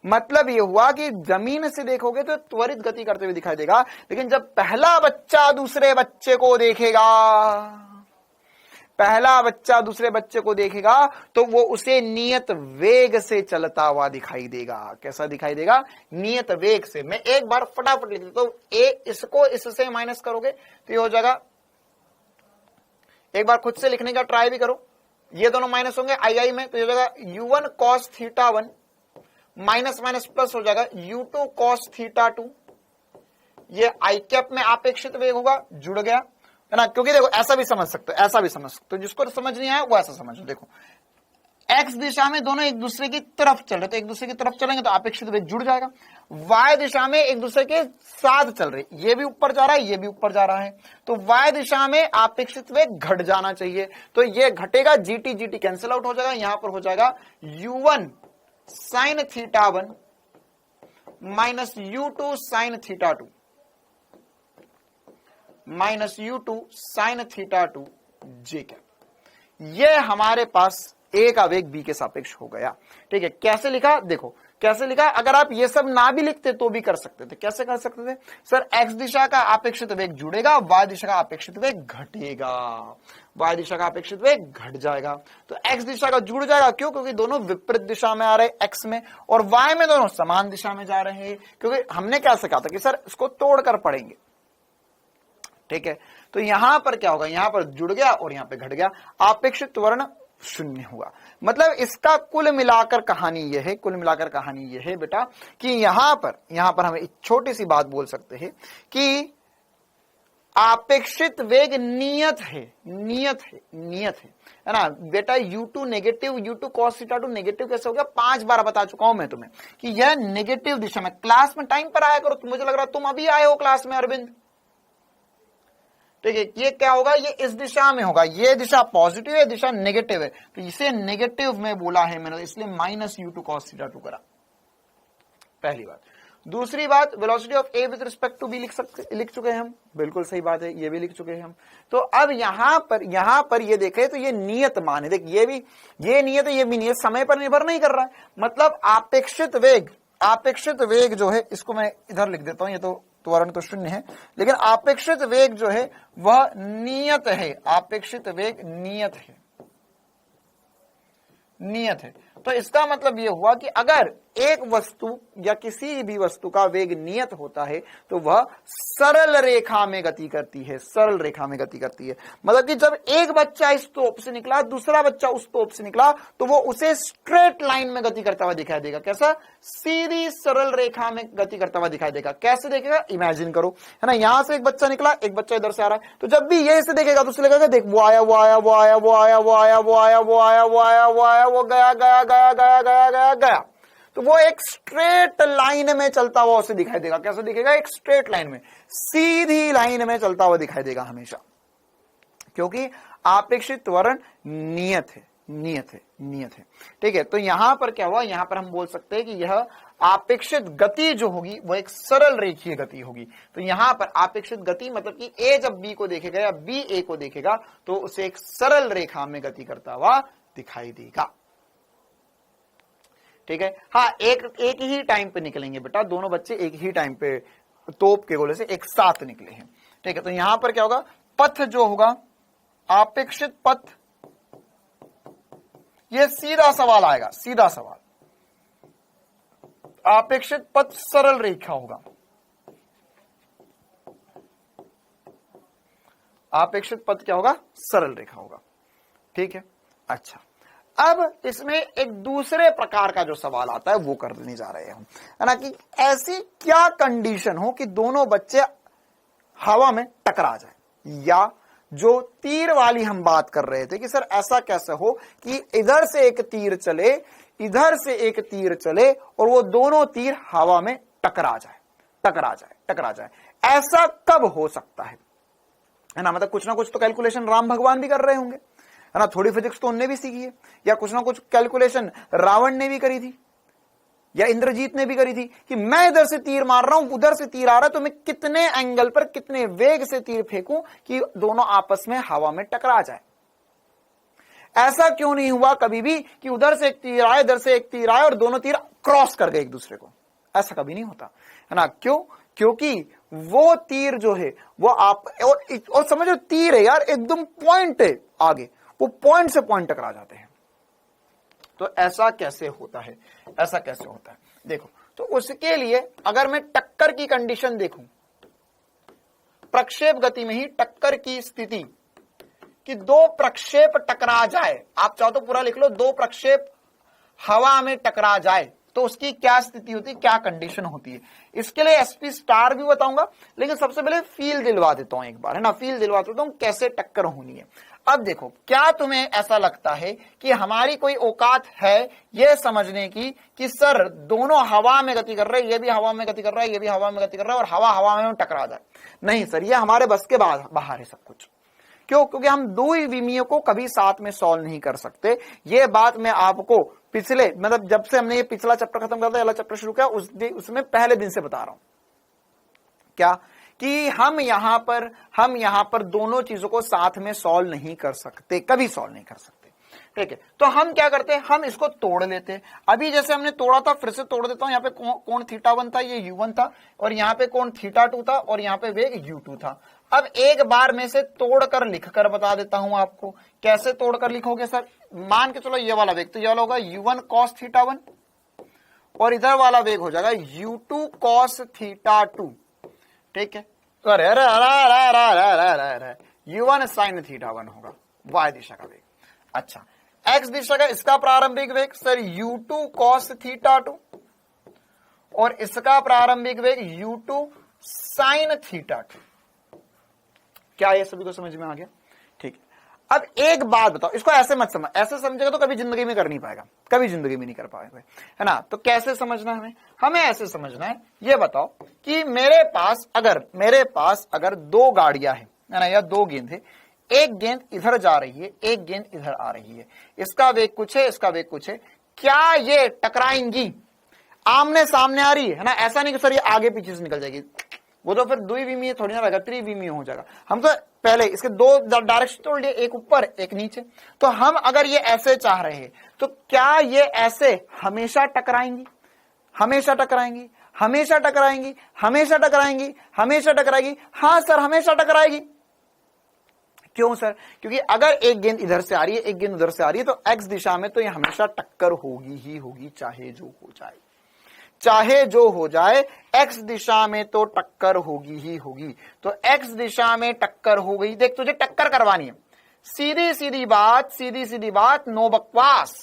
मतलब ये हुआ कि जमीन से देखोगे तो त्वरित गति करते हुए दिखाई देगा, लेकिन जब पहला बच्चा दूसरे बच्चे को देखेगा, पहला बच्चा दूसरे बच्चे को देखेगा तो वो उसे नियत वेग से चलता हुआ दिखाई देगा। कैसा दिखाई देगा? नियत वेग से। मैं एक बार फटाफट लिख देता हूं, इसको इससे माइनस करोगे तो ये हो जाएगा, एक बार खुद से लिखने का ट्राई भी करो, ये दोनों माइनस होंगे आई में, तो ये हो जाएगा u1 cos theta 1 minus minus plus हो जाएगा u2 cos थीटा 2। ये आई कैप में आपेक्षित वेग होगा, जुड़ गया है ना। क्योंकि देखो ऐसा भी समझ सकते हो, ऐसा भी समझ सकते हो, जिसको समझ नहीं आया वो ऐसा समझो। देखो x दिशा में दोनों एक दूसरे की तरफ चल रहे, तो एक दूसरे की तरफ चलेंगे तो आपेक्षित वेग जुड़ जाएगा। y दिशा में एक दूसरे के साथ चल रहे, ये भी ऊपर जा रहा है, ये भी ऊपर जा रहा है, तो y दिशा में आपेक्षित वेग घट जाना चाहिए, तो ये घटेगा, GT कैंसिल आउट हो जाएगा। यहां पर हो जाएगा u1 sin theta 1 minus u2 sin theta 2 minus u2 sin theta 2 जे कैप। ये हमारे पास ए का वेग बी के सापेक्ष हो गया। ठीक है, कैसे लिखा? देखो कैसे लिखा। अगर आप ये सब ना भी लिखते तो भी कर सकते थे। कैसे कर सकते थे? सर एक्स दिशा का अपेक्षित वेग जुड़ेगा, वाय दिशा का अपेक्षित वेग घटेगा, वाय दिशा का अपेक्षित वेग घट जाएगा। तो एक्स दिशा का जुड़ जाएगा, क्यों? क्योंकि दोनों विपरीत दिशा में आ रहे एक्स में, और वाय में दोनों समान दिशा में जा रहे हैं। क्योंकि हमने क्या कहा था कि सर इसको तोड़कर पढ़ेंगे। ठीक है, तो यहां पर क्या होगा? यहां पर जुड़ गया और यहां पे घट गया, आपेक्षित त्वरण शून्य हुआ। मतलब इसका कुल मिलाकर कहानी यह है, कुल मिलाकर कहानी यह है बेटा कि यहां पर हम एक छोटी सी बात बोल सकते हैं कि आपेक्षित वेग नियत है ना बेटा। u2 negative, u2 cos theta 2 negative कैसे हो गया? 5 बार बता चुका हूं मैं तुम्हें कि यह नेगेटिव दिशा में। क्लास में टाइम पर आया करो, मुझे लग रहा तुम अभी आए हो क्लास में अरविंद। ठीक है, ये क्या होगा? ये इस दिशा में होगा, ये दिशा पॉजिटिव है, दिशा नेगेटिव है, तो इसे नेगेटिव में बोला है मैंने, इसलिए माइनस u2 cos थीटा 2 करा। पहली बात। दूसरी बात, velocity of A with respect to B लिख चुके हैं हम, बिल्कुल सही बात है, ये भी लिख चुके हैं हम। तो अब यहां पर ये देखें तो ये नियत मान है। देख ये नियत है, ये भी नियत, समय पर निर्भर नहीं कर रहा है। मतलब आपेक्षित वेग जो है, इसको मैं इधर लिख देता हूं, ये तो त्वरण तो शून्य है, लेकिन आपेक्षित वेग जो है वह नियत है, आपेक्षित वेग नियत है। तो इसका मतलब यह हुआ कि अगर एक वस्तु या किसी भी वस्तु का वेग नियत होता है तो वह सरल रेखा में गति करती है, सरल रेखा में गति करती है। मतलब कि जब एक बच्चा इस तोप से निकला, दूसरा बच्चा उस तोप से निकला, तो वो उसे स्ट्रेट लाइन में गति करता हुआ दिखाई देगा। कैसा? सीधी सरल रेखा में गति करता हुआ दिखाई देगा। कैसे देखेगा? इमेजिन करो, है ना, यहां से एक बच्चा निकला, एक बच्चा इधर से आ रहा है, तो जब भी ये इसे देखेगा तो उसे लगेगा देख वो आया, वो आया, वो आया, वो आया, वो आया, वो आया, वो आया, वो आया, वो आया, वो गया गया गया गया गया गया गया, तो वो एक स्ट्रेट लाइन में चलता हुआ उसे दिखाई देगा। कैसे दिखेगा? एक स्ट्रेट लाइन में, सीधी लाइन में चलता हुआ दिखाई देगा हमेशा, क्योंकि आपेक्षित त्वरण नियत है। ठीक है, तो यहां पर क्या हुआ? यहां पर हम बोल सकते हैं कि यह आपेक्षित गति जो होगी वो एक सरल रेखीय गति होगी। तो यहां पर आपेक्षित गति मतलब कि ए जब बी को देखेगा या बी ए को देखेगा तो उसे एक सरल रेखा में गति करता हुआ दिखाई देगा। ठीक है, हाँ, एक ही टाइम पे निकलेंगे बेटा, दोनों बच्चे एक ही टाइम पे तोप के गोले से एक साथ निकले हैं। ठीक है, तो यहां पर क्या होगा? पथ जो होगा, आपेक्षित पथ, ये सीधा सवाल आएगा, सीधा सवाल। आपेक्षित पथ सरल रेखा होगा, आपेक्षित पथ क्या होगा? सरल रेखा होगा। ठीक है, अच्छा, अब इसमें एक दूसरे प्रकार का जो सवाल आता है वो करने जा रहे हैं, है ना, कि ऐसी क्या कंडीशन हो कि दोनों बच्चे हवा में टकरा जाए, या जो तीर वाली हम बात कर रहे थे कि सर ऐसा कैसे हो कि इधर से एक तीर चले, इधर से एक तीर चले और वो दोनों तीर हवा में टकरा जाए, ऐसा कब हो सकता है ना। मतलब कुछ ना कुछ तो कैलकुलेशन राम भगवान भी कर रहे होंगे, है ना, थोड़ी फिजिक्स तो उनने भी सीखी है, या कुछ ना कुछ कैलकुलेशन रावण ने भी करी थी, या इंद्रजीत ने भी करी थी कि मैं इधर से तीर मार रहा हूं, उधर से तीर आ रहा है, तो मैं कितने एंगल पर कितने वेग से तीर फेंकूं कि दोनों आपस में हवा में टकरा जाए। ऐसा क्यों नहीं हुआ कभी भी कि उधर से एक तीर आए, इधर से एक तीर आए और दोनों तीर क्रॉस कर गए एक दूसरे को? ऐसा कभी नहीं होता है ना। क्यों? क्योंकि वो तीर जो है वो आप और समझो तीर है यार, एकदम पॉइंट है आगे, वो पॉइंट से पॉइंट टकरा जाते हैं। तो ऐसा कैसे होता है? ऐसा कैसे होता है देखो, तो उसके लिए अगर मैं टक्कर की कंडीशन देखूं, प्रक्षेप गति में ही टक्कर की स्थिति कि दो प्रक्षेप टकरा जाए, आप चाहो तो पूरा लिख लो, दो प्रक्षेप हवा में टकरा जाए तो उसकी क्या स्थिति होती है, क्या कंडीशन होती है। इसके लिए एसपी स्टार भी बताऊंगा, लेकिन सबसे पहले फील दिलवा देता हूं एक बार, है ना। फील दिलवा देता हूं कैसे टक्कर होनी है। अब देखो, क्या तुम्हें ऐसा लगता है कि हमारी कोई औकात है यह समझने की कि सर दोनों हवा में गति कर रहे हैं, ये भी हवा में गति कर रहा है, ये भी हवा में गति कर रहा है और हवा हवा में टकरा जाए? नहीं सर, ये हमारे बस के बाहर है सब कुछ। क्यों? क्योंकि हम दो ही विमियों को कभी साथ में सॉल्व नहीं कर सकते। ये बात मैं आपको पिछले, मतलब जब से हमने ये पिछला चैप्टर खत्म कर दिया, अगला चैप्टर शुरू किया, उसमें पहले दिन से बता रहा हूं क्या कि हम यहां पर दोनों चीजों को साथ में सॉल्व नहीं कर सकते, कभी सॉल्व नहीं कर सकते। ठीक है, तो हम क्या करते हैं, हम इसको तोड़ लेते हैं। अभी जैसे हमने तोड़ा था, फिर से तोड़ देता हूं। यहाँ पे कोण θ1 था, ये u1 था, और यहाँ पे कोण θ2 था, और यहाँ पे वेग u2 था। अब एक बार में से तोड़कर लिखकर बता देता हूं आपको। कैसे तोड़कर लिखोगे सर? मान के चलो ये वाला वेग, तो ये वाला होगा u1 cos θ1, और इधर वाला वेग हो जाएगा u2 cos θ2। ठीक है, तो u1 sin θ1 होगा, y दिशा का वेग। अच्छा, x दिशा का इसका प्रारंभिक वेग सर u2 cos θ2, और इसका प्रारंभिक वेग u2 sin θ2। क्या ये सभी को समझ में आ गया? ठीक है, अब एक बात बताओ, इसको ऐसे मत समझ, ऐसे समझेगा तो कभी जिंदगी में कर नहीं पाएगा, कभी जिंदगी में नहीं कर पाएगा, है ना। तो कैसे समझना है हमें ऐसे समझना है। ये बताओ कि मेरे पास अगर दो गाड़ियां हैं, है ना, या दो गेंद है, एक गेंद इधर जा रही है, एक गेंद इधर आ रही है, इसका वेग कुछ है, इसका वेग कुछ है, क्या ये टकराएंगी? आमने सामने आ रही है ना। ऐसा नहीं कि सर ये आगे पीछे से निकल जाएगी, वो तो फिर द्विविमीय थोड़ी ना रहेगा, त्रिविमीय हो जाएगा। हम तो पहले इसके दो डायरेक्शन तोड़ लिए, एक ऊपर एक नीचे। तो हम अगर ये ऐसे चाह रहे हैं तो क्या ये ऐसे हमेशा टकराएंगी? हमेशा टकराएंगी, हमेशा टकराएंगी, हमेशा टकराएंगी, हमेशा टकराएगी। हाँ सर, हमेशा टकराएगी। क्यों सर? क्योंकि अगर एक गेंद इधर से आ रही है, एक गेंद उधर से आ रही है, तो एक्स दिशा में तो ये हमेशा टक्कर होगी ही होगी, चाहे जो हो जाए, चाहे जो हो जाए, एक्स दिशा में तो टक्कर होगी ही होगी। तो एक्स दिशा में टक्कर हो गई। देख, तुझे टक्कर करवानी है, सीधी सीधी बात, नो बकवास।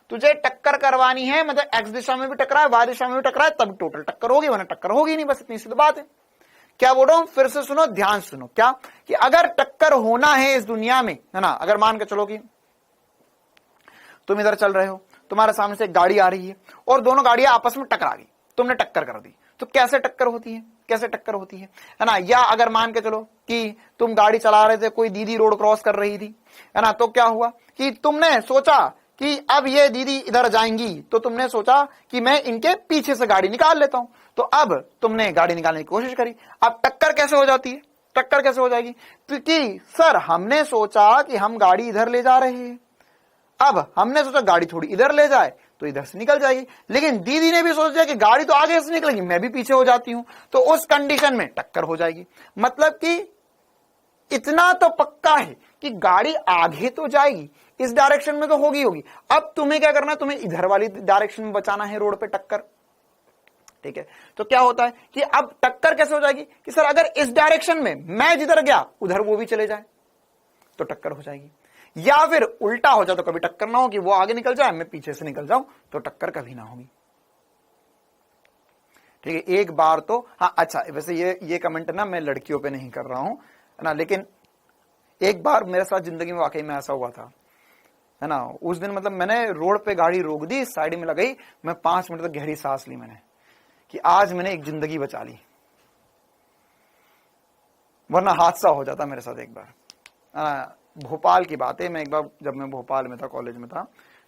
तुझे टक्कर करवानी है, मतलब एक्स दिशा में भी टकराए, वाय दिशा में भी टकराए, तब टोटल टक्कर होगी, वरना टक्कर होगी नहीं। बस इतनी सीधी बात है। क्या बोल रहा हूं? फिर से सुनो, ध्यान सुनो। क्या कि अगर टक्कर होना है इस दुनिया में, है ना, अगर मान के चलो कि तुम इधर चल रहे हो, तुम्हारे सामने से एक गाड़ी आ रही है और दोनों गाड़ियां आपस में टकरा गई, तुमने टक्कर कर दी, तो कैसे टक्कर होती है? कैसे टक्कर होती है ना। या अगर मान के चलो कि तुम गाड़ी चला रहे थे, कोई दीदी रोड क्रॉस कर रही थी, है ना, तो क्या हुआ कि तुमने सोचा कि अब ये दीदी इधर जाएंगी, तो तुमने सोचा कि मैं इनके पीछे से गाड़ी निकाल लेता हूं। तो अब तुमने गाड़ी निकालने की कोशिश करी। अब टक्कर कैसे हो जाती है? टक्कर कैसे हो जाएगी? क्योंकि सर हमने सोचा कि हम गाड़ी इधर ले जा रहे हैं, अब हमने सोचा गाड़ी थोड़ी इधर ले जाए तो इधर से निकल जाएगी, लेकिन दीदी ने भी सोचा कि गाड़ी तो आगे से निकलेगी, मैं भी पीछे हो जाती हूं, तो उस कंडीशन में टक्कर हो जाएगी। मतलब कि इतना तो पक्का है कि गाड़ी आगे तो जाएगी, इस डायरेक्शन में तो होगी। अब तुम्हें क्या करना है? तुम्हें इधर वाली डायरेक्शन में बचाना है रोड पे टक्कर। ठीक है, तो क्या होता है कि अब टक्कर कैसे हो जाएगी कि सर अगर इस डायरेक्शन में मैं जिधर गया उधर वो भी चले जाए तो टक्कर हो जाएगी, या फिर उल्टा हो जाए तो कभी टक्कर ना हो कि वो आगे निकल जाए, मैं पीछे से निकल जाऊं, तो टक्कर कभी ना होगी। ठीक है, एक बार तो हाँ, अच्छा वैसे ये कमेंट ना मैं लड़कियों पे नहीं कर रहा हूं, है ना, लेकिन एक बार मेरे साथ जिंदगी में वाकई में ऐसा हुआ था, है ना। उस दिन मतलब मैंने रोड पे गाड़ी रोक दी, साइड में लगाई, मैं 5 मिनट तक गहरी सांस ली मैंने कि आज मैंने एक जिंदगी बचा ली, वरना हादसा हो जाता मेरे साथ। एक बार भोपाल की बात है, मैं एक बार जब मैं भोपाल में था, कॉलेज में था,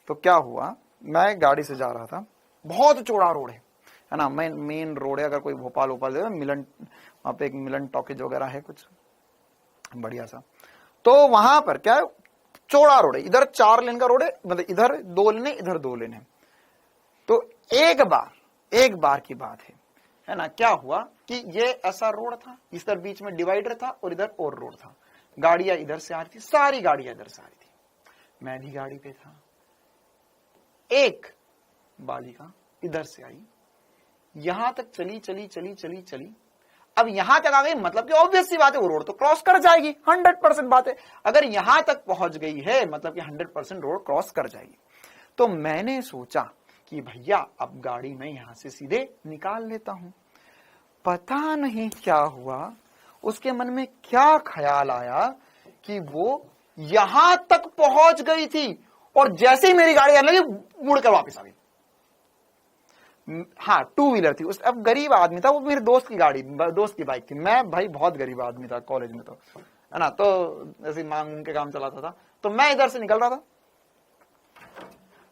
तो क्या हुआ, मैं गाड़ी से जा रहा था बहुत चौड़ा रोड है ना, मेन रोड है। अगर कोई भोपाल मिलन, वहां पे एक मिलन टॉकीज वगैरह है कुछ बढ़िया सा, तो वहां पर क्या है, चौड़ा रोड है, इधर 4 लेन का रोड है, मतलब इधर 2 लेन है, इधर 2 लेन है। तो एक बार की बात है ना, क्या हुआ कि ये ऐसा रोड था, इस तरह बीच में डिवाइडर था और इधर और रोड था, गाड़ियां इधर से आ रही थी, सारी गाड़ियां इधर से आ रही थी, मैं भी गाड़ी पे था। एक बालिका इधर से आई, यहां तक चली चली चली चली चली, अब यहां तक आ गई, मतलब कि ऑब्वियस सी बात है वो रोड तो क्रॉस कर जाएगी, 100% बात है। अगर यहां तक पहुंच गई है मतलब कि 100% रोड क्रॉस कर जाएगी। तो मैंने सोचा कि भैया अब गाड़ी मैं यहां से सीधे निकाल लेता हूं। पता नहीं क्या हुआ, उसके मन में क्या ख्याल आया कि वो यहां तक पहुंच गई थी और जैसे ही मेरी गाड़ी आने लगी मुड़कर वापस आ गई। हाँ, 2 व्हीलर थी उस, अब गरीब आदमी था वो, मेरे दोस्त की गाड़ी, दोस्त की बाइक थी। मैं भाई बहुत गरीब आदमी था कॉलेज में, तो है ना, तो ऐसे मांग के काम चलाता था। तो मैं इधर से निकल रहा था,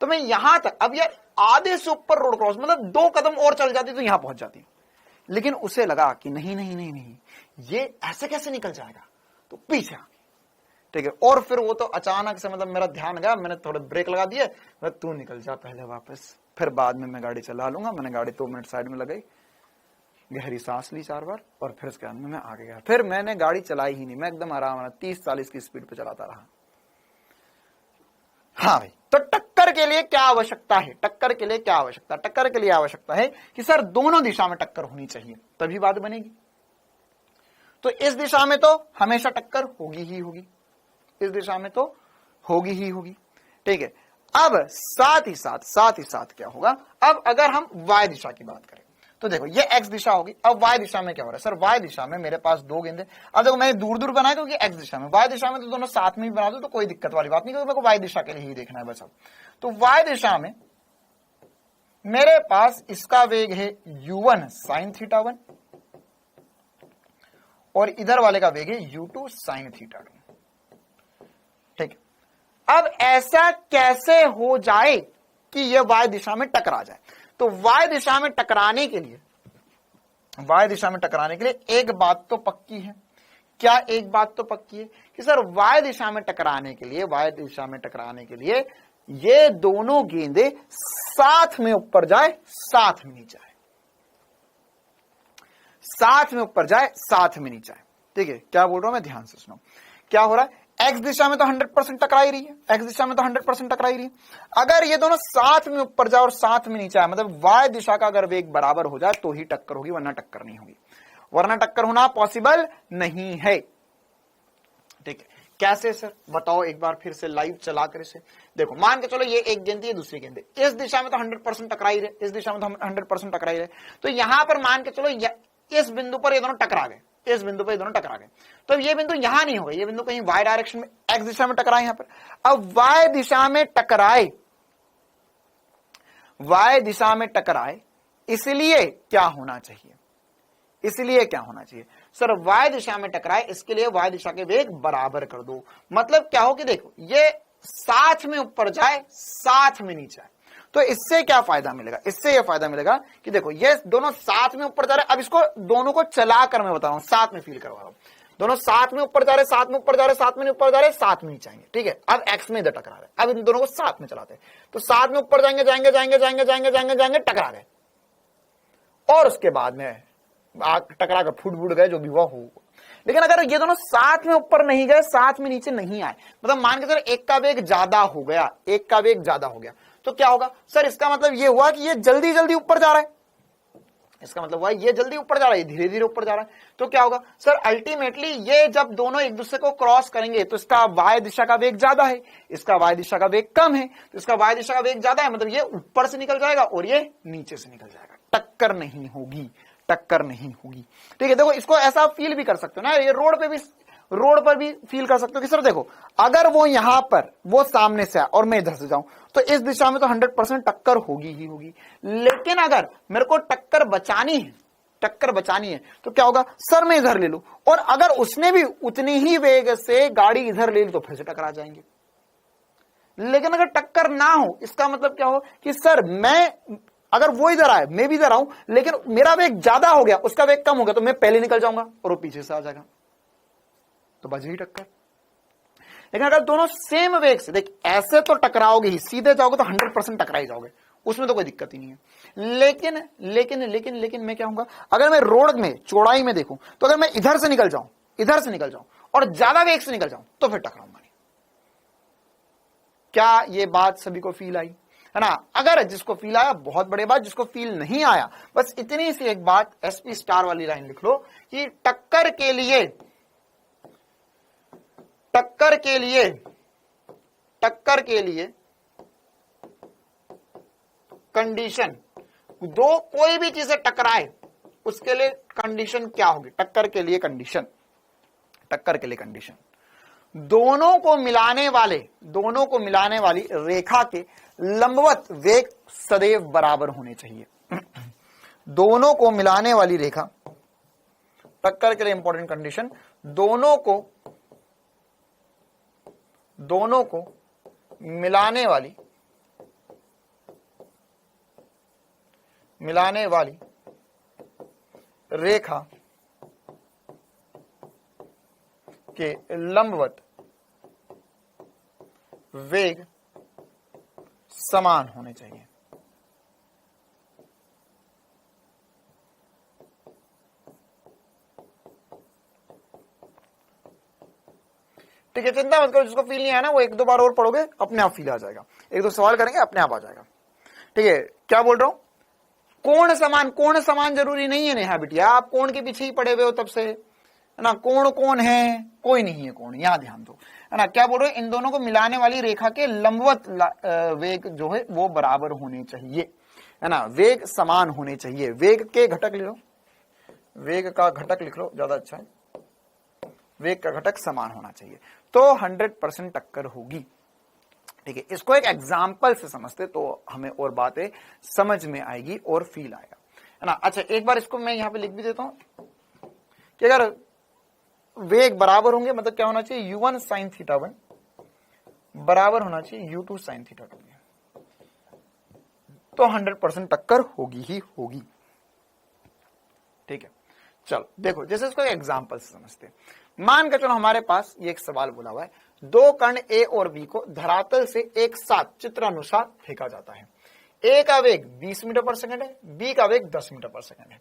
तो मैं यहां तक, अब यार आधे से ऊपर रोड क्रॉस, मतलब 2 कदम और चल जाती तो यहां पहुंच जाती। लेकिन उसे लगा कि नहीं नहीं नहीं नहीं, ये ऐसे कैसे निकल जाएगा, तो पीछे, ठीक है। और फिर वो तो अचानक से, मतलब मेरा ध्यान गया, मैंने थोड़े ब्रेक लगा दिए, तू निकल जा पहले वापस, फिर बाद में मैं गाड़ी चला लूंगा। मैंने गाड़ी 2 मिनट साइड में लगाई, गहरी सांस ली 4 बार, और फिर उसके बाद में मैं आगे गया। फिर मैंने गाड़ी चलाई ही नहीं, मैं एकदम आराम 30-40 की स्पीड पे चलाता रहा। हाँ भाई, तो टक्कर के लिए क्या आवश्यकता है, टक्कर के लिए क्या आवश्यकता, टक्कर के लिए आवश्यकता है कि सर दोनों दिशा में टक्कर होनी चाहिए, तभी बात बनेगी। तो इस दिशा में तो हमेशा टक्कर होगी ही होगी, इस दिशा में तो होगी ही होगी, ठीक है। अब साथ ही साथ क्या होगा, अब अगर हम y दिशा की बात करें तो देखो ये x दिशा होगी। अब y दिशा में क्या हो रहा है, सर y दिशा में मेरे पास 2 गेंदे। अब देखो मैंने दूर दूर बनाया क्योंकि x दिशा में, y दिशा में तो दोनों साथ में ही बना दो तो कोई दिक्कत वाली बात नहीं, क्योंकि मेरे को y दिशा के लिए ही देखना है बस। अब तो y दिशा में मेरे पास इसका वेग है u1 sin θ1 और इधर वाले का वेग है u2 sin θ2, ठीक। अब ऐसा कैसे हो जाए कि यह y दिशा में टकरा जाए, तो y दिशा में टकराने के लिए, y दिशा में टकराने के लिए एक बात तो पक्की है। क्या एक बात तो पक्की है कि सर y दिशा में टकराने के लिए, y दिशा में टकराने के लिए ये दोनों गेंदे साथ में ऊपर जाए, साथ में नीचे आए, साथ में ऊपर जाए, साथ में नीचे आए, ठीक है। क्या बोल रहा हूं मैं, ध्यान से सुनो। क्या हो रहा है, x दिशा में तो 100% टकरा ही रही है, x दिशा में तो 100% टकरा ही रही है। अगर ये दोनों साथ में ऊपर जाए और साथ में नीचे आए, मतलब y दिशा का अगर वेग बराबर हो जाए तो ही टक्कर होगी, वरना टक्कर नहीं होगी, वरना टक्कर होना पॉसिबल नहीं है, ठीक है। कैसे सर बताओ एक बार फिर से लाइव चला कर इसे देखो। मान के चलो ये एक गेंद है, दूसरी गेंद है, इस दिशा में तो 100% टकरा ही रहे, इस दिशा में तो 100% टकरा ही रहे। तो यहां पर मान के चलो इस बिंदु पर ये दोनों टकरा गए, इस बिंदु पर ये दोनों टकरा गए, तो ये बिंदु यहां नहीं होगा, ये बिंदु कहीं y डायरेक्शन में, x दिशा में टकराए यहां पर। अब y दिशा में टकराए, y दिशा में टकराए, इसलिए क्या होना चाहिए, इसलिए क्या होना चाहिए सर, y दिशा में टकराए, इसके लिए y दिशा के वेग बराबर कर दो। मतलब क्या हो कि देखो ये साथ में ऊपर जाए, साथ में नीचे आए, तो इससे क्या फायदा मिलेगा, इससे यह फायदा मिलेगा कि देखो ये दोनों साथ में ऊपर जा रहे। अब इसको दोनों को चलाकर मैं बता रहा हूं, साथ में फील करवा रहा हूं, दोनों साथ में ऊपर जा रहे, साथ में ऊपर जा रहे, साथ में ऊपर जा रहे, साथ में नीचे आएंगे, ठीक है। अब x में इधर टकरा रहे, अब इन दोनों को साथ में चलाते हैं, तो साथ में ऊपर जाएंगे, जाएंगे जाएंगे जाएंगे जाएंगे जाएंगे जाएंगे, टकरा गए, और उसके बाद में टकरा कर फुट फुट गए, जो भी हुआ हो। लेकिन अगर ये दोनों साथ में ऊपर नहीं गए, साथ में नीचे नहीं आए, मतलब मान के सर एक का वेग ज्यादा हो गया, एक का वेग ज्यादा हो गया, तो क्या होगा सर, इसका मतलब ये हुआ कि ये जल्दी जल्दी ऊपर जा रहा है, इसका मतलब हुआ ये जल्दी ऊपर जा रहा है, धीरे धीरे ऊपर जा रहा है। तो क्या होगा सर, अल्टीमेटली ये जब दोनों एक दूसरे को क्रॉस करेंगे तो इसका y दिशा का वेग ज्यादा है, इसका y दिशा का वेग कम है, तो इसका y दिशा का वेग ज्यादा है, मतलब ये ऊपर से निकल जाएगा और ये नीचे से निकल जाएगा, टक्कर नहीं होगी, टक्कर नहीं होगी, ठीक है। देखो इसको ऐसा फील भी कर सकते हो ना, ये रोड पर भी फील कर सकते हो कि सर देखो अगर वो यहां पर, वो सामने से आए और मैं इधर से जाऊं, तो इस दिशा में तो 100% टक्कर होगी ही होगी। लेकिन अगर मेरे को टक्कर बचानी है, तो क्या होगा सर, मैं इधर ले लूं, और अगर उसने भी उतनी ही वेग से गाड़ी इधर ले ली तो फिर से टकरा जाएंगे। लेकिन अगर टक्कर ना हो, इसका मतलब क्या हो कि सर मैं अगर वो इधर आए, मैं भी इधर आऊं, लेकिन मेरा वेग ज्यादा हो गया, उसका वेग कम हो गया, तो मैं पहले निकल जाऊंगा और वो पीछे से आ जाएगा, तो बच गई टक्कर। लेकिन अगर दोनों सेम वेग से, देख ऐसे तो टकराओगे ही, सीधे जाओगे तो 100% टकरा ही जाओगे, उसमें तो कोई दिक्कत ही नहीं है। लेकिन लेकिन लेकिन लेकिन मैं क्या हूंगा, अगर मैं रोड में चौड़ाई में देखूं, तो अगर मैं इधर से निकल जाऊं और ज्यादा वेग से निकल जाऊं, तो फिर टकराऊंगा नहीं। क्या ये बात सभी को फील आई, है ना? अगर जिसको फील आया बहुत बड़ी बात, जिसको फील नहीं आया बस इतनी सी एक बात एसपी स्टार वाली लाइन लिख लो कि टक्कर के लिए कंडीशन, दो कोई भी चीजें टकराए उसके लिए कंडीशन क्या होगी? टक्कर के लिए कंडीशन दोनों को मिलाने वाली रेखा के लंबवत वेग सदैव बराबर होने चाहिए। दोनों को मिलाने वाली रेखा, टक्कर के लिए इंपॉर्टेंट कंडीशन, दोनों को मिलाने वाली रेखा के लंबवत वेग समान होने चाहिए। ठीक है, चिंता मत करो, जिसको फील नहीं आया ना वो एक दो बार और पढ़ोगे अपने आप फील आ जाएगा, एक दो सवाल करेंगे अपने आप आ जाएगा। ठीक है, क्या बोल रहा हूं, कोण समान जरूरी नहीं है नेहा बिटिया, आप कोण के पीछे ही पड़े हुए हो तब से, है ना? कोण कौन है? कोई नहीं है कोण, यहां ध्यान दो, है ना? क्या बोल रहे हो, इन दोनों को मिलाने वाली रेखा के लंबवत वेग जो है वो बराबर होने चाहिए, है ना? वेग समान होने चाहिए। वेग के घटक लिख लो, वेग का घटक लिख लो, ज्यादा अच्छा है। वेग का घटक समान होना चाहिए तो 100% टक्कर होगी। ठीक है, इसको एक एग्जाम्पल से समझते तो हमें और बातें समझ में आएगी और फील आएगा, है ना? अच्छा, एक बार इसको मैं यहां पे लिख भी देता हूं कि अगर वेग बराबर होंगे, मतलब क्या होना चाहिए, u1 sin θ1 बराबर होना चाहिए u2 sin θ2, तो 100% टक्कर होगी ही होगी। ठीक है, चलो देखो, जैसे इसको एग्जाम्पल से समझते हैं। मान के चलो हमारे पास ये एक सवाल बोला हुआ है, दो कण ए और बी को धरातल से एक साथ चित्रानुसार फेंका जाता है। ए का वेग 20 मीटर पर सेकंड है, बी का वेग 10 मीटर पर सेकंड है,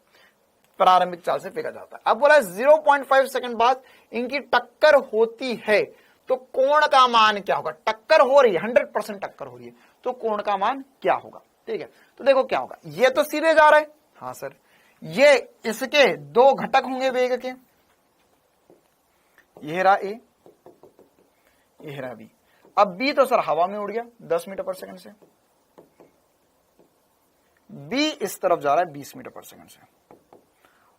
प्रारंभिक चाल से फेंका जाता है। अब बोला 0.5 सेकंड बाद इनकी टक्कर होती है, तो कोण का मान क्या होगा? टक्कर हो रही है, 100% टक्कर हो रही है, तो कोण का मान क्या होगा? ठीक है, तो देखो क्या होगा, ये तो सीधे जा रहा है, हाँ सर, ये इसके दो घटक होंगे वेग के, यह रहा ए, यह रहा बी। अब बी तो सर हवा में उड़ गया 10 मीटर पर सेकंड से, बी इस तरफ जा रहा है 20 मीटर पर सेकंड से,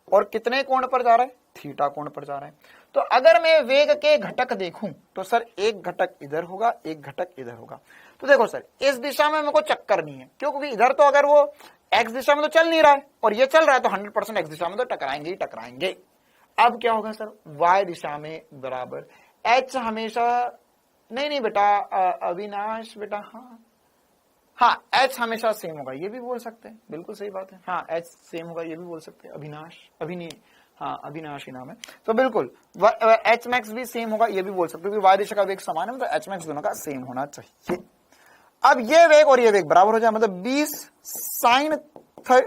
और कितने कोण पर जा रहा है? थीटा कोण पर जा रहा है। तो अगर मैं वेग के घटक देखूं तो सर एक घटक इधर होगा, एक घटक इधर होगा। तो देखो सर, इस दिशा में मेरे को चक्कर नहीं है, क्योंकि इधर तो अगर वो एक्स दिशा में तो चल नहीं रहा है और ये चल रहा है, तो 100% एक्स दिशा में तो टकराएंगे ही टकराएंगे। अब क्या होगा सर, वाई दिशा में बराबर एच हमेशा, नहीं बेटा, अविनाश बेटा, हाँ एच हमेशा सेम होगा, ये भी बोल सकते हैं, बिल्कुल सही बात है, हाँ एच सेम होगा, ये भी बोल सकते हैं। अविनाश, हाँ अविनाश ही नाम है, तो बिल्कुल एच मैक्स भी सेम होगा, ये भी बोल सकते हो, क्योंकि वाई दिशा का वेग समान है, तो एच मैक्स दोनों का सेम होना चाहिए। अब ये वेग और ये वेग बराबर हो जाए, मतलब 20 साइन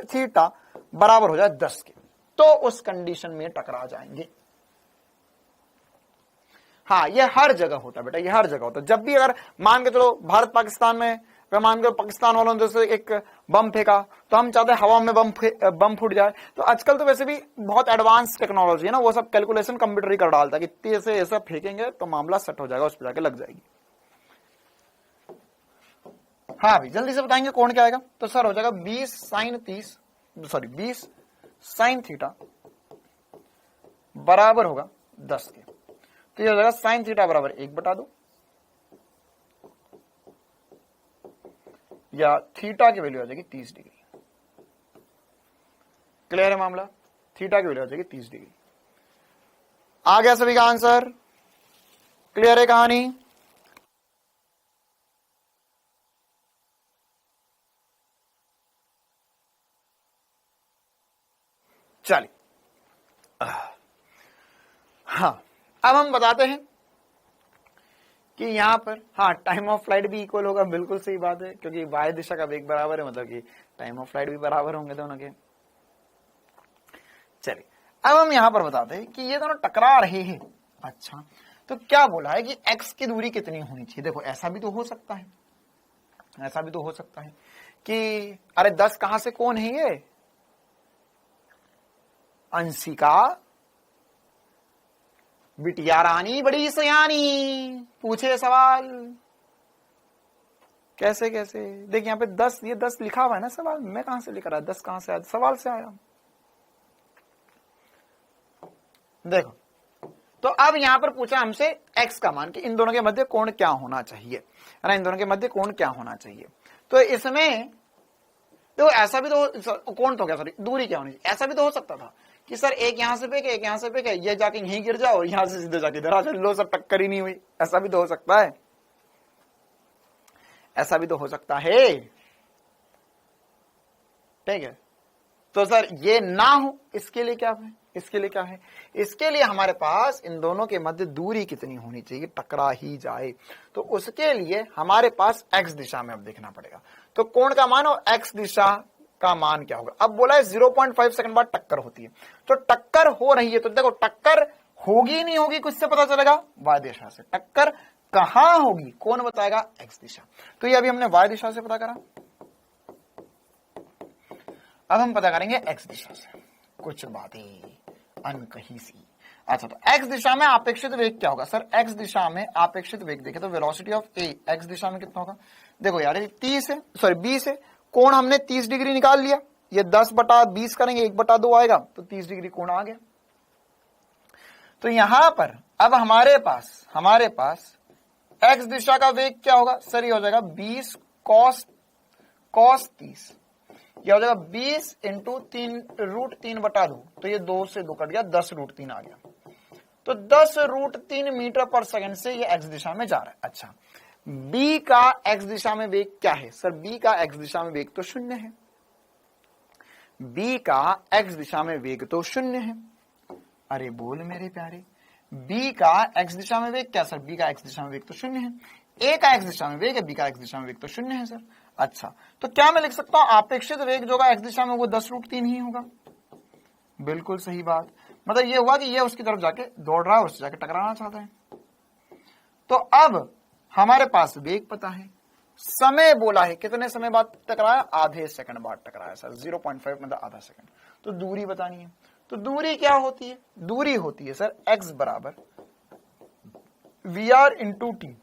थीटा बराबर हो जाए 10 के, तो उस कंडीशन में टकरा जाएंगे। हाँ, ये हर जगह होता है बेटा, ये हर जगह होता है। जब भी अगर मान के चलो भारत पाकिस्तान में, मान के पाकिस्तान वालों ने जैसे एक बम फेंका, तो हम चाहते हैं हवा में बम फूट जाए, तो आजकल तो वैसे भी बहुत एडवांस टेक्नोलॉजी है ना, वो सब कैलकुलेशन कंप्यूटर ही कर डालता है कि ऐसे ऐसा फेंकेंगे तो मामला सेट हो जाएगा, उस पर जाके लग जाएगी। हाँ भाई, जल्दी से बताएंगे कौन क्या आएगा, तो सर हो जाएगा 20 साइन थीटा बराबर होगा 10 के, तो ये हो जाएगा साइन थीटा बराबर 1/2, या थीटा की वैल्यू आ जाएगी 30 डिग्री। क्लियर है मामला, थीटा की वैल्यू आ जाएगी 30 डिग्री। आ गया सभी का आंसर, क्लियर है कहानी? चलिए, हाँ अब हम बताते हैं कि यहां पर हाँ टाइम ऑफ फ्लाइट भी इक्वल होगा, बिल्कुल सही बात है, क्योंकि वाई दिशा का वेग बराबर है, मतलब कि टाइम ऑफ फ्लाइट भी बराबर होंगे दोनों के। चलिए अब हम यहां पर बताते हैं कि ये दोनों टकरा रहे हैं। अच्छा, तो क्या बोला है कि x की दूरी कितनी होनी चाहिए। देखो ऐसा भी तो हो सकता है, ऐसा भी तो हो सकता है कि अरे 10 कहां से कौन है ये, अंशिका बिटिया रानी बड़ी सयानी, पूछे सवाल। कैसे कैसे, देखिए यहाँ पे 10, ये 10 लिखा हुआ है ना सवाल, मैं कहां से लिख रहा, 10 कहां से आया, सवाल से आया। देखो तो अब यहां पर पूछा हमसे x का मान कि इन दोनों के मध्य कोण क्या होना चाहिए, है ना, इन दोनों के मध्य कोण क्या होना चाहिए। तो इसमें तो ऐसा भी तो कोण तो क्या, सॉरी दूरी क्या होनी चाहिए, ऐसा भी तो हो सकता था कि सर एक यहां से फेंके एक यहां से फेंके, ये जाके यहीं गिर जाओ, यहां से सीधे जाके इधर आ जाओ, लो सब टक्कर ही नहीं हुई, ऐसा भी तो हो सकता है, ऐसा भी तो हो सकता है। ठीक है, तो सर ये ना हो, इसके लिए क्या है, इसके लिए क्या है, इसके लिए हमारे पास इन दोनों के मध्य दूरी कितनी होनी चाहिए, टकरा ही जाए, तो उसके लिए हमारे पास x दिशा में अब देखना पड़ेगा। तो कोण का मान और x दिशा का मान क्या होगा। अब बोला है 0.5 सेकंड बाद टक्कर होती है, तो टक्कर हो रही है, तो देखो टक्कर होगी नहीं होगी कुछ से पता चलेगा, y दिशा से। टक्कर कहां होगी, कौन बताएगा, x दिशा। तो ये अभी हमने y दिशा से पता करा, अब हम पता करेंगे x दिशा से कुछ बातें अनकही सी। अच्छा, तो x दिशा में अपेक्षित वेग क्या होगा। सर x दिशा में अपेक्षित वेग देखे तो वेलोसिटी ऑफ a x दिशा में कितना होगा। देखो यार ये 30 है, सॉरी 20 है, कोण हमने 30 डिग्री निकाल लिया, ये 10/20 करेंगे 1/2 आएगा, तो 30 डिग्री कोण आ गया। तो यहां पर अब हमारे पास x दिशा का वेग क्या होगा। सर ये हो जाएगा 20 cos 30, यह हो जाएगा 20 इंटू 3√3/2, तो ये 2 से 2 कट गया, 10√3 आ गया, तो 10√3 मीटर पर सेकंड से ये x दिशा में जा रहा है। अच्छा, b का x दिशा में वेग क्या है। सर b का x दिशा में वेग तो 0 है, b का x दिशा में वेग तो 0 है। अरे बोल मेरे प्यारे, b का x दिशा में वेग क्या। सर b का x दिशा में वेग तो 0 है, a का x दिशा में वेग है, b का x दिशा में वेग तो 0 है सर। अच्छा, तो क्या मैं लिख सकता हूं अपेक्षित वेग जो होगा x दिशा में वो 10√3 ही होगा। बिल्कुल सही बात, मतलब ये हुआ कि ये उसकी तरफ जाके दौड़ रहा है, उससे जाके टकराना चाहता है। तो अब हमारे पास वेग पता है, समय बोला है कितने समय बाद टकराया, आधे सेकंड बाद टकराया सर, 0.5 मतलब आधा सेकंड। तो दूरी बतानी है, तो दूरी क्या होती है, दूरी होती है सर x बराबर VR इंटू टी,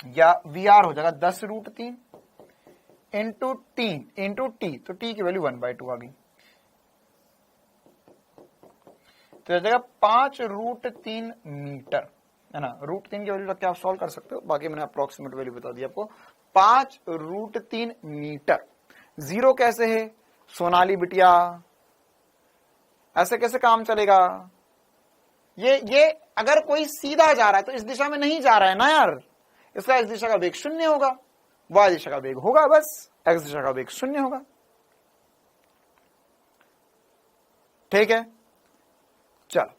या VR हो जाएगा 10√3 इंटू टी, तो टी की वैल्यू 1/2 आ गई, तो जाएगा 5√3 मीटर, है ना। √3 की वैल्यू रख के आप सॉल्व कर सकते हो, बाकी मैंने अप्रोक्सीमेट वैल्यू बता दी आपको, 5√3 मीटर। जीरो कैसे है सोनाली बिटिया, ऐसे कैसे काम चलेगा। ये अगर कोई सीधा जा रहा है तो इस दिशा में नहीं जा रहा है ना यार, इसका इस दिशा का वेग 0 होगा, y दिशा का वेग होगा बस, x दिशा का वेग 0 होगा। ठीक है, चलो,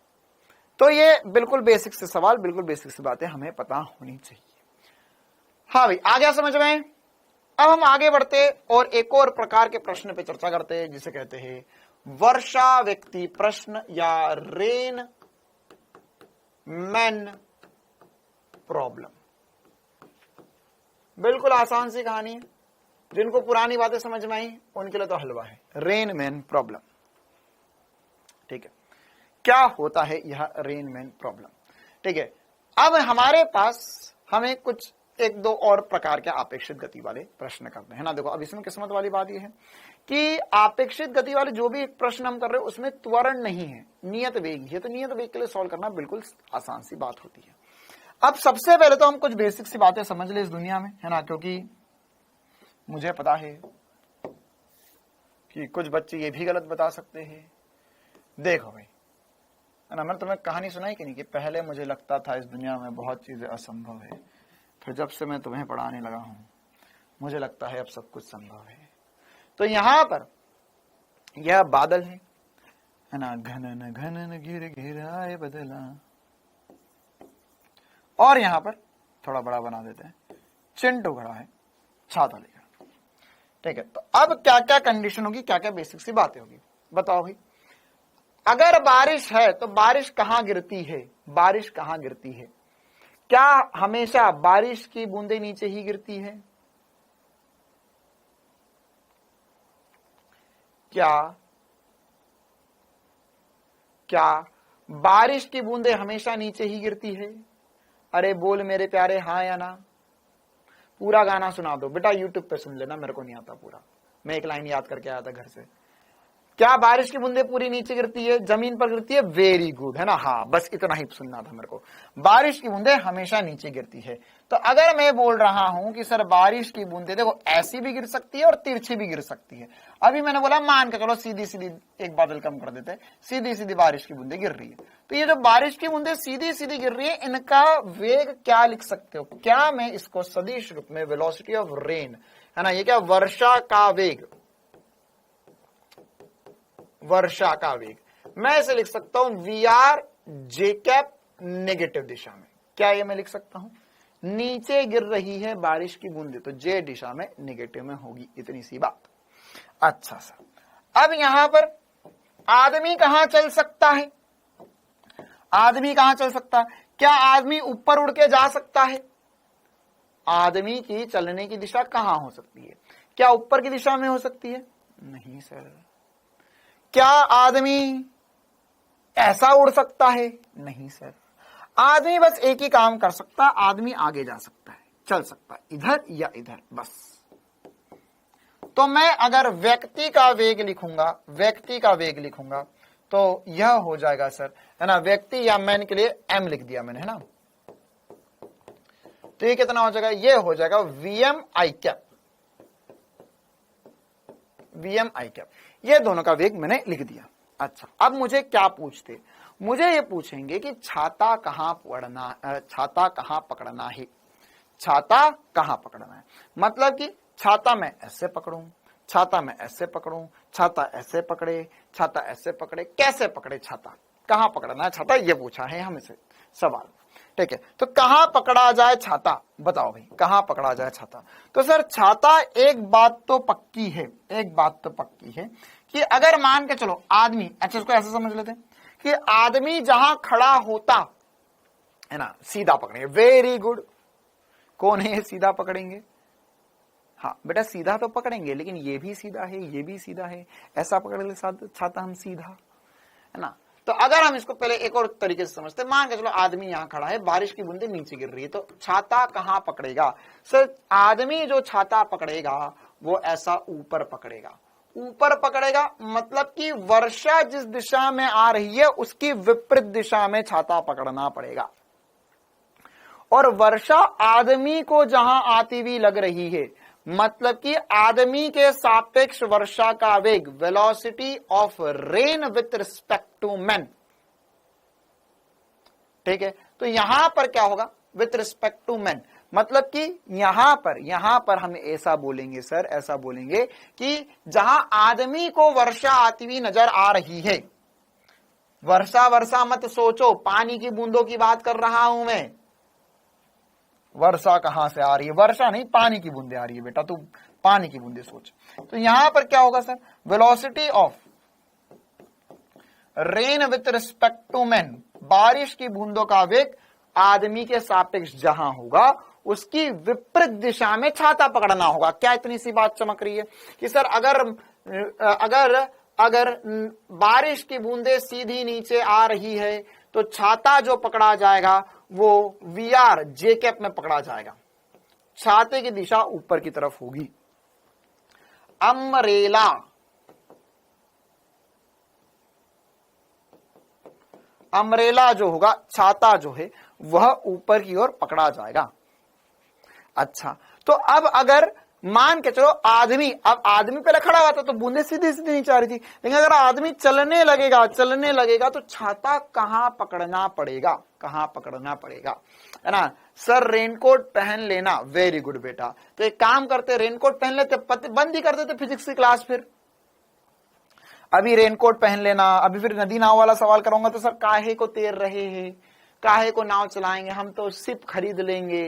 तो ये बिल्कुल बेसिक से सवाल, बिल्कुल बेसिक से बातें हमें पता होनी चाहिए। हाँ भाई, आ गया समझ में। अब हम आगे बढ़ते और एक और प्रकार के प्रश्न पे चर्चा करते हैं, जिसे कहते हैं वर्षा व्यक्ति प्रश्न या रेन मैन प्रॉब्लम। बिल्कुल आसान सी कहानी है, जिनको पुरानी बातें समझ में आई उनके लिए तो हलवा है। रेन मैन प्रॉब्लम, ठीक है, क्या होता है यह रेन मैन प्रॉब्लम। ठीक है, अब हमारे पास हमें कुछ एक दो और प्रकार के अपेक्षित गति वाले प्रश्न करते हैं ना। देखो अब इसमें किस्मत वाली बात यह है कि अपेक्षित गति वाले जो भी प्रश्न हम कर रहे हैं उसमें त्वरण नहीं है, नियत वेग है, तो नियत वेग के लिए सॉल्व करना बिल्कुल आसान सी बात होती है। अब सबसे पहले तो हम कुछ बेसिक सी बातें समझ ले इस दुनिया में, है ना, क्योंकि मुझे पता है कि कुछ बच्चे ये भी गलत बता सकते हैं। देखो भाई, है ना, मैंने तुम्हें कहानी सुनाई कि नहीं कि पहले मुझे लगता था इस दुनिया में बहुत चीजें असंभव है, फिर जब से मैं तुम्हें पढ़ाने लगा हूं मुझे लगता है अब सब कुछ संभव है। तो यहां पर यह बादल है है ना, घनन घनन घिर घिर आए बदला। और यहां पर थोड़ा बड़ा बना देते हैं, चिंटू खड़ा है छाता लेकर। ठीक है, तो अब क्या क्या कंडीशन होगी, क्या क्या बेसिक सी बातें होगी, बताओ भाई। अगर बारिश है तो बारिश कहां गिरती है, बारिश कहां गिरती है? क्या हमेशा बारिश की बूंदें नीचे ही गिरती है? क्या बारिश की बूंदें हमेशा नीचे ही गिरती है? अरे बोल मेरे प्यारे, हाँ या ना? पूरा गाना सुना दो बेटा, यूट्यूब पे सुन लेना, मेरे को नहीं आता पूरा, मैं एक लाइन याद करके आया था घर से। क्या बारिश की बूंदें पूरी नीचे गिरती है, जमीन पर गिरती है? वेरी गुड, है ना, हाँ, बस इतना ही सुनना था मेरे को। बारिश की बूंदें हमेशा नीचे गिरती है। तो अगर मैं बोल रहा हूं कि सर बारिश की बूंदें देखो ऐसी भी गिर सकती है और तिरछी भी गिर सकती है, अभी मैंने बोला मान के चलो सीधी सीधी एक बादल कम कर देते हैं, सीधी सीधी बारिश की बूंदें गिर रही है, तो ये जो बारिश की बूंदें सीधी सीधी गिर रही है, इनका वेग क्या लिख सकते हो? क्या मैं इसको सदिश रूप में, वेलोसिटी ऑफ रेन, है ना, ये क्या वर्षा का वेग, वर्षा का वेग, मैं इसे लिख सकता हूं वीआर जे कैप नेगेटिव दिशा में। क्या ये मैं लिख सकता हूं? नीचे गिर रही है बारिश की बूंदें तो जे दिशा में नेगेटिव में होगी, इतनी सी बात। अच्छा सर, अब यहां पर आदमी कहां चल सकता है? आदमी कहां चल सकता है? क्या आदमी ऊपर उड़ के जा सकता है? आदमी की चलने की दिशा कहां हो सकती है? क्या ऊपर की दिशा में हो सकती है? नहीं सर। क्या आदमी ऐसा उड़ सकता है? नहीं सर। आदमी बस एक ही काम कर सकता है, आदमी आगे जा सकता है, चल सकता है, इधर या इधर, बस। तो मैं अगर व्यक्ति का वेग लिखूंगा, व्यक्ति का वेग लिखूंगा तो यह हो जाएगा सर, है ना, व्यक्ति या मैन के लिए एम लिख दिया मैंने, है ना, तो ये कितना हो जाएगा? ये हो जाएगा वीएम आई कैप, वीएम आई कैप, ये दोनों का वेग मैंने लिख दिया। अच्छा, अब मुझे क्या पूछते? मुझे ये पूछेंगे कि छाता कहां छाता कहां पकड़ना है, छाता कहां पकड़ना है, मतलब कि छाता मैं ऐसे पकड़ूं, छाता मैं ऐसे पकड़ूं, छाता ऐसे पकड़े, छाता ऐसे पकड़े, कैसे पकड़े, छाता कहां पकड़ना है, छाता ये पूछा है हमसे सवाल। ठीक है, तो कहां पकड़ा जाए छाता, बताओ भाई, कहां पकड़ा जाए छाता? तो सर छाता, एक बात तो पक्की है, एक बात तो पक्की है कि अगर मान के चलो आदमी, अच्छा इसको ऐसे समझ लेते हैं कि आदमी जहां खड़ा होता है ना, सीधा पकड़ेंगे। वेरी गुड, कौन है सीधा पकड़ेंगे? हाँ बेटा, सीधा तो पकड़ेंगे, लेकिन ये भी सीधा है, ये भी सीधा है, ऐसा पकड़ ले छाता हम सीधा, है ना। तो अगर हम इसको पहले एक और तरीके से समझते हैं, मान के चलो आदमी यहां खड़ा है, बारिश की बूंदें नीचे गिर रही है, तो छाता कहां पकड़ेगा? सर आदमी जो छाता पकड़ेगा वो ऐसा ऊपर पकड़ेगा, ऊपर पकड़ेगा, मतलब कि वर्षा जिस दिशा में आ रही है उसकी विपरीत दिशा में छाता पकड़ना पड़ेगा। और वर्षा आदमी को जहां आती हुई लग रही है, मतलब कि आदमी के सापेक्ष वर्षा का वेग, velocity of rain with respect to man. ठीक है, तो यहां पर क्या होगा? विथ रिस्पेक्ट टू मैन, मतलब कि यहां पर हम ऐसा बोलेंगे सर, ऐसा बोलेंगे कि जहां आदमी को वर्षा आती हुई नजर आ रही है, वर्षा वर्षा मत सोचो, पानी की बूंदों की बात कर रहा हूं मैं। वर्षा कहां से आ रही है? वर्षा नहीं, पानी की बूंदे आ रही है बेटा, तू पानी की बूंदे सोच। तो यहां पर क्या होगा sir? Velocity of rain with respect to man, बारिश की बूंदों का वेग आदमी के सापेक्ष जहां होगा उसकी विपरीत दिशा में छाता पकड़ना होगा। क्या इतनी सी बात चमक रही है कि सर अगर बारिश की बूंदे सीधी नीचे आ रही है तो छाता जो पकड़ा जाएगा वो वीआर जे कैप में पकड़ा जाएगा, छाते की दिशा ऊपर की तरफ होगी। अम्ब्रेला, अम्ब्रेला जो होगा, छाता जो है वह ऊपर की ओर पकड़ा जाएगा। अच्छा, तो अब अगर मान के चलो आदमी, अब आदमी पहले खड़ा हुआ था तो बूंदे सीधी सीधी नीचे आ रही थी, लेकिन अगर आदमी चलने लगेगा तो छाता कहां पकड़ना पड़ेगा, कहां पकड़ना पड़ेगा, है ना। सर रेनकोट पहन लेना, वेरी गुड बेटा, तो एक काम करते रेनकोट पहन लेते, बंद ही कर देते फिजिक्स की क्लास। फिर अभी रेनकोट पहन लेना, अभी फिर नदी नाव वाला सवाल करूंगा तो सर काहे को तैर रहे हैं, काहे को नाव चलाएंगे, हम तो शिप खरीद लेंगे,